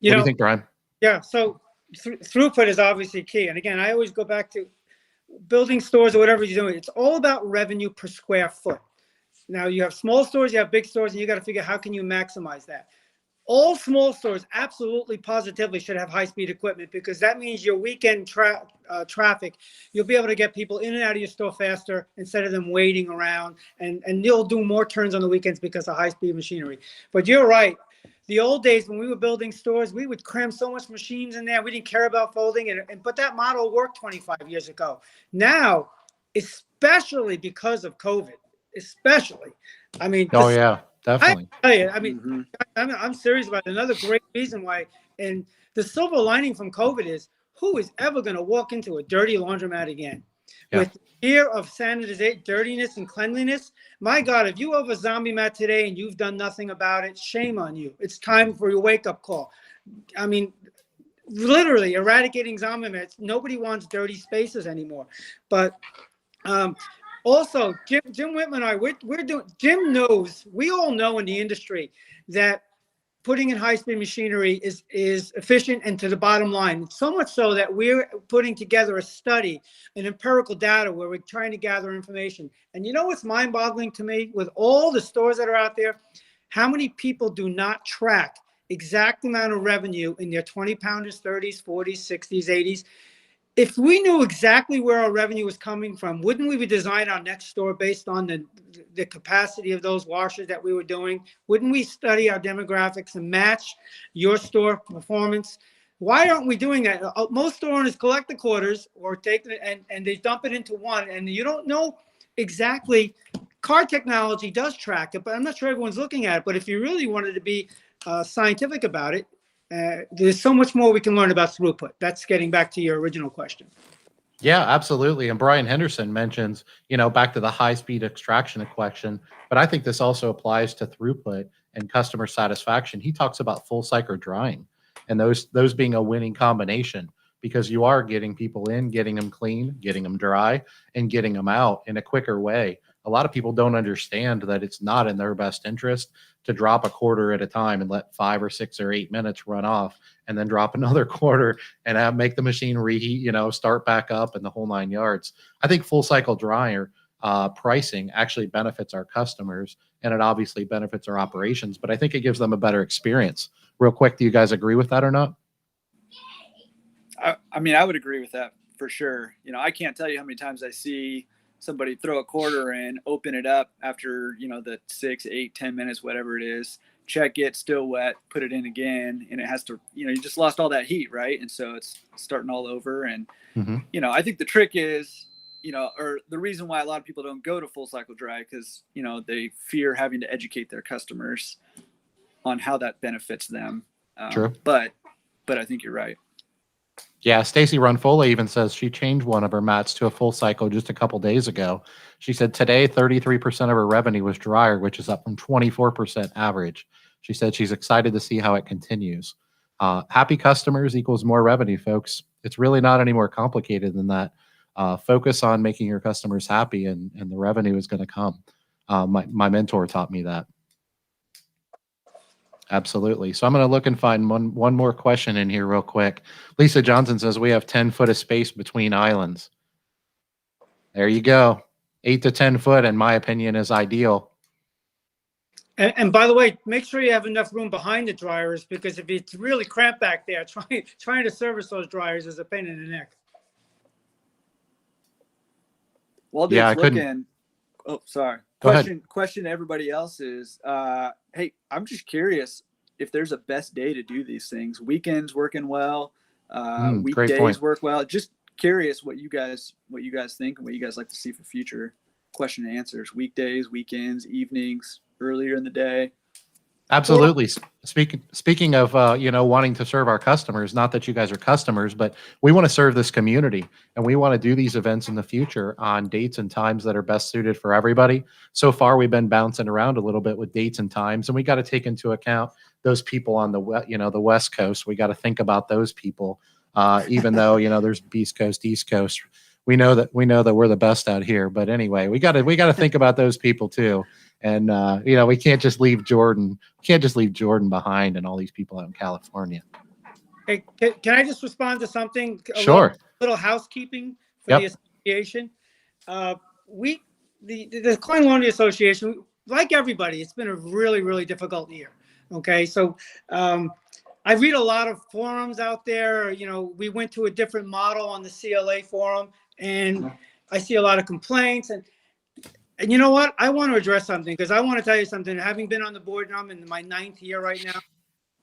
[SPEAKER 1] What do you think, Brian?
[SPEAKER 2] Yeah. So throughput is obviously key. And again, I always go back to building stores or whatever you're doing. It's all about revenue per square foot. Now you have small stores, you have big stores, and you got to figure out how can you maximize that. All small stores absolutely positively should have high-speed equipment because that means your weekend traffic, you'll be able to get people in and out of your store faster instead of them waiting around, and you'll do more turns on the weekends because of high-speed machinery. But you're right. The old days when we were building stores, we would cram so much machines in there. We didn't care about folding, but that model worked 25 years ago. Now, especially because of COVID, I mean,
[SPEAKER 1] Oh yeah, definitely.
[SPEAKER 2] I tell you, I mean, I'm serious about it. Another great reason why, and the silver lining from COVID is who is ever going to walk into a dirty laundromat again?
[SPEAKER 1] Yeah.
[SPEAKER 2] With fear of sanitization, dirtiness, and cleanliness? My God, if you have a Zombiemat today and you've done nothing about it, shame on you. It's time for your wake-up call. I mean, literally eradicating Zombiemat. Nobody wants dirty spaces anymore. But also, Jim Whitman and I, we're doing. Jim knows. We all know in the industry that putting in high-speed machinery is efficient and to the bottom line. So much so that we're putting together a study, an empirical data where we're trying to gather information. And you know what's mind-boggling to me? With all the stores that are out there, how many people do not track exact amount of revenue in their 20-pounders, 30s, 40s, 60s, 80s? If we knew exactly where our revenue was coming from, wouldn't we design our next store based on the capacity of those washers that we were doing? Wouldn't we study our demographics and match your store performance? Why aren't we doing that? Most store owners collect the quarters or take it and they dump it into one, and you don't know exactly. Car technology does track it, but I'm not sure everyone's looking at it. But if you really wanted to be scientific about it, there's so much more we can learn about throughput. That's getting back to your original question.
[SPEAKER 1] Yeah, absolutely. And Brian Henderson mentions, back to the high speed extraction question, but I think this also applies to throughput and customer satisfaction. He talks about full cycle drying and those being a winning combination, because you are getting people in, getting them clean, getting them dry, and getting them out in a quicker way. A lot of people don't understand that it's not in their best interest to drop a quarter at a time and let 5 or 6 or 8 minutes run off and then drop another quarter and make the machine reheat, start back up and the whole 9 yards. I think full cycle dryer pricing actually benefits our customers, and it obviously benefits our operations, but I think it gives them a better experience. Real quick, do you guys agree with that or not?
[SPEAKER 3] I mean, I would agree with that for sure. I can't tell you how many times I see somebody throw a quarter in, open it up after, the 6, 8, 10 minutes, whatever it is, check it, still wet, put it in again. And it has to, you just lost all that heat, right? And so it's starting all over. And, I think the trick is, or the reason why a lot of people don't go to full cycle dry, because, they fear having to educate their customers on how that benefits them.
[SPEAKER 1] True.
[SPEAKER 3] But I think you're right.
[SPEAKER 1] Yeah, Stacy Runfola even says she changed one of her mats to a full cycle just a couple days ago. She said today 33% of her revenue was dryer, which is up from 24% average. She said she's excited to see how it continues. Happy customers equals more revenue, folks. It's really not any more complicated than that. Focus on making your customers happy, and the revenue is going to come. My mentor taught me that. Absolutely. So I'm going to look and find one more question in here real quick. Lisa Johnson says we have 10 foot of space between islands. There you go. 8 to 10 foot, in my opinion, is ideal.
[SPEAKER 2] And by the way, make sure you have enough room behind the dryers, because if it's really cramped back there, trying to service those dryers is a pain in the neck.
[SPEAKER 3] Well,
[SPEAKER 1] yeah,
[SPEAKER 3] looking. Oh, sorry. Question to everybody else is, hey, I'm just curious if there's a best day to do these things. Weekends working well, weekdays work well. Just curious what you guys think and what you guys like to see for future question and answers. Weekdays, weekends, evenings, earlier in the day.
[SPEAKER 1] Absolutely. Speaking of, wanting to serve our customers, not that you guys are customers, but we want to serve this community, and we want to do these events in the future on dates and times that are best suited for everybody. So far, we've been bouncing around a little bit with dates and times, and we got to take into account those people on the West Coast. We got to think about those people, even though, there's East Coast, East Coast. We know that we're the best out here, but anyway, we got to think about those people too. And, we can't just leave Jordan behind and all these people out in California.
[SPEAKER 2] Hey, can I just respond to something?
[SPEAKER 1] Sure.
[SPEAKER 2] Little housekeeping for the association. The Klein Laundry Association, like everybody, it's been a really, really difficult year. Okay. So, I read a lot of forums out there. We went to a different model on the CLA forum, and I see a lot of complaints. And you know what? I want to address something, because I want to tell you something. Having been on the board, and I'm in my 9th year right now,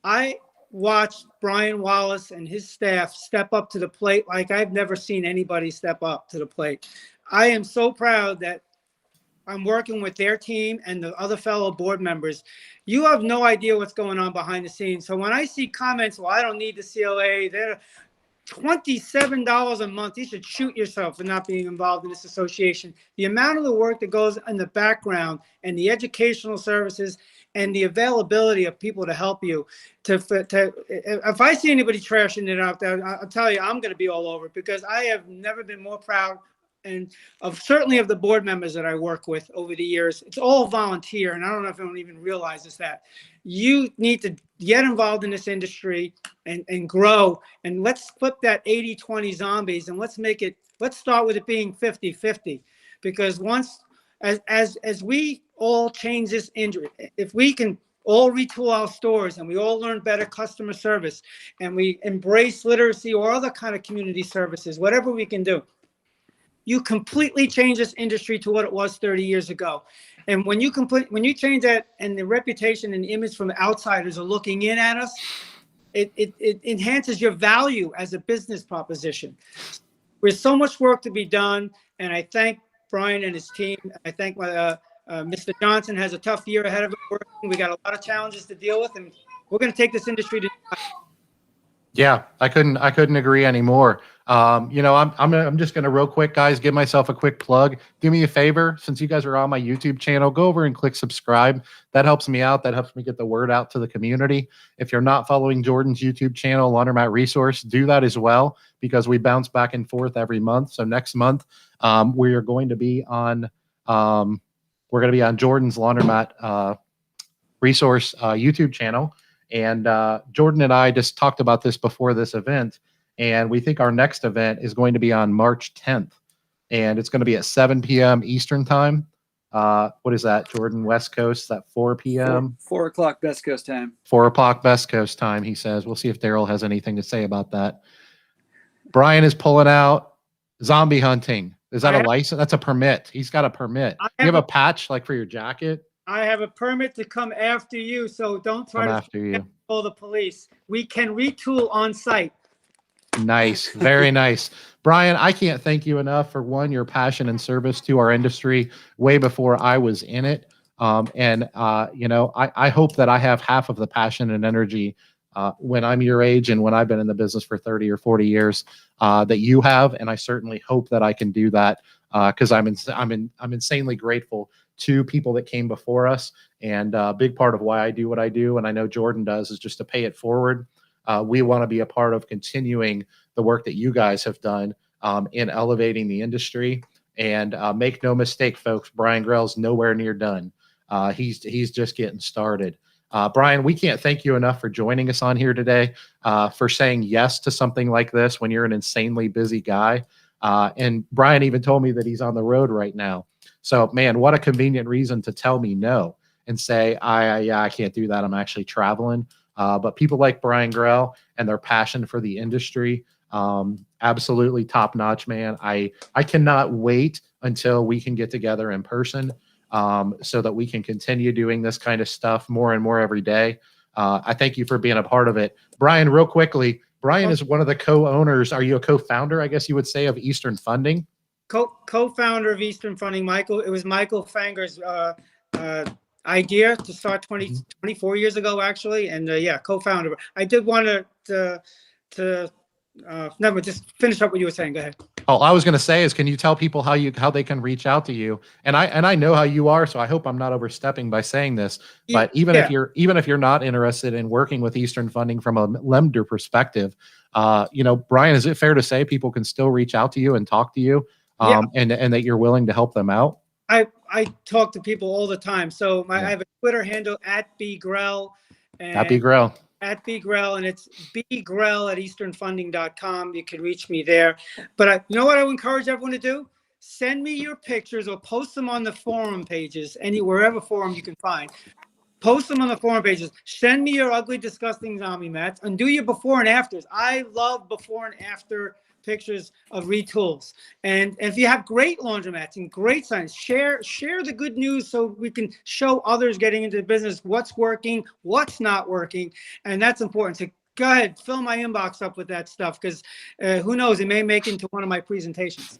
[SPEAKER 2] I watched Brian Wallace and his staff step up to the plate like I've never seen anybody step up to the plate. I am so proud that I'm working with their team and the other fellow board members. You have no idea what's going on behind the scenes. So when I see comments, well, I don't need the CLA, $27 a month. You should shoot yourself for not being involved in this association. The amount of the work that goes in the background and the educational services and the availability of people to help you. If I see anybody trashing it out there, I'll tell you, I'm going to be all over it, because I have never been more proud and certainly of the board members that I work with over the years. It's all volunteer, and I don't know if anyone even realizes that. You need to get involved in this industry and grow, and let's flip that 80-20 zombies, and let's start with it being 50-50, because once as we all change this industry, if we can all retool our stores and we all learn better customer service and we embrace literacy or other kind of community services, whatever we can do, you completely change this industry to what it was 30 years ago. And when you change that, and the reputation and image from outsiders are looking in at us, it enhances your value as a business proposition. There's so much work to be done, and I thank Brian and his team. I think Mr. Johnson has a tough year ahead of him. We got a lot of challenges to deal with, and we're going to take this industry to.
[SPEAKER 1] Yeah, I couldn't agree anymore. I'm just gonna real quick, guys, give myself a quick plug. Do me a favor, since you guys are on my YouTube channel, go over and click subscribe. That helps me out. That helps me get the word out to the community. If you're not following Jordan's YouTube channel, Laundromat Resource, do that as well, because we bounce back and forth every month. So next month, we are going to be on Jordan's Laundromat Resource YouTube channel. And Jordan and I just talked about this before this event, and we think our next event is going to be on March 10th, and it's going to be at 7 p.m. Eastern time. What is that, Jordan? West Coast? Is that 4 p.m.?
[SPEAKER 3] 4 o'clock West Coast time.
[SPEAKER 1] 4 o'clock West Coast time, he says. We'll see if Daryl has anything to say about that. Brian is pulling out zombie hunting. Is that a license? That's a permit. He's got a permit. You have a patch like for your jacket?
[SPEAKER 2] I have a permit to come after you, so don't try to call the police. We can retool on site.
[SPEAKER 1] Nice. Very nice. Brian, I can't thank you enough for, one, your passion and service to our industry way before I was in it. I hope that I have half of the passion and energy when I'm your age and when I've been in the business for 30 or 40 years that you have. And I certainly hope that I can do that because I'm insanely grateful to people that came before us. And a big part of why I do what I do, and I know Jordan does, is just to pay it forward. We want to be a part of continuing the work that you guys have done in elevating the industry. And make no mistake, folks, Brian Grell's nowhere near done. He's just getting started. Brian, we can't thank you enough for joining us on here today, for saying yes to something like this when you're an insanely busy guy. And Brian even told me that he's on the road right now. So, man, what a convenient reason to tell me no and say, I can't do that. I'm actually traveling. But people like Brian Grell and their passion for the industry, absolutely top notch, man. I cannot wait until we can get together in person so that we can continue doing this kind of stuff more and more every day. I thank you for being a part of it. Brian, real quickly, Brian is one of the co-owners. Are you a co-founder, I guess you would say, of Eastern Funding?
[SPEAKER 2] Co-founder of Eastern Funding, Michael. It was Michael Fanger's idea to start 24 years ago, actually, and co-founder. I did want to just finish up what you were saying. Go ahead.
[SPEAKER 1] All I was going to say is, can you tell people how they can reach out to you? And I know how you are, so I hope I'm not overstepping by saying this. But even if you're not interested in working with Eastern Funding from a lender perspective, Brian, is it fair to say people can still reach out to you and talk to you, and that you're willing to help them out?
[SPEAKER 2] I talk to people all the time. So I have a Twitter handle @bgrell.
[SPEAKER 1] @bgrell.
[SPEAKER 2] @bgrell, and it's bgrell@easternfunding.com. You can reach me there. But you know what I would encourage everyone to do? Send me your pictures or post them on the forum pages, wherever forum you can find. Post them on the forum pages. Send me your ugly, disgusting zombie mats and do your before and afters. I love before and after pictures of retools. And if you have great laundromats and great signs, share the good news so we can show others getting into the business what's working, what's not working. And that's important. So go ahead, fill my inbox up with that stuff, because who knows, it may make it into one of my presentations.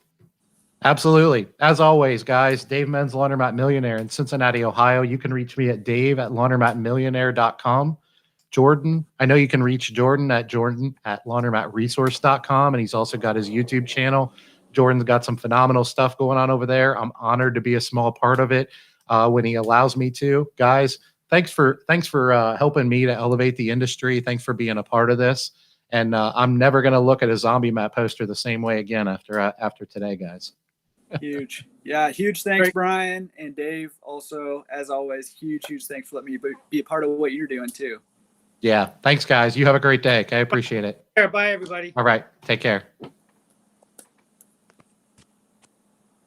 [SPEAKER 1] Absolutely. As always, guys, Dave Menz, Laundromat Millionaire in Cincinnati, Ohio. You can reach me at dave@laundromatmillionaire.com. Jordan. I know you can reach Jordan at laundromatresource.com, and he's also got his YouTube channel. Jordan's got some phenomenal stuff going on over there. I'm honored to be a small part of it when he allows me to. Guys, thanks for helping me to elevate the industry. Thanks for being a part of this. And I'm never going to look at a Zombiemat poster the same way again after today, guys.
[SPEAKER 3] Huge. Yeah, huge thanks,
[SPEAKER 2] Great.
[SPEAKER 3] Brian and Dave. Also, as always, huge thanks for letting me be a part of what you're doing too.
[SPEAKER 1] Yeah. Thanks, guys. You have a great day. Okay. I appreciate it.
[SPEAKER 2] Bye, everybody.
[SPEAKER 1] All right. Take care.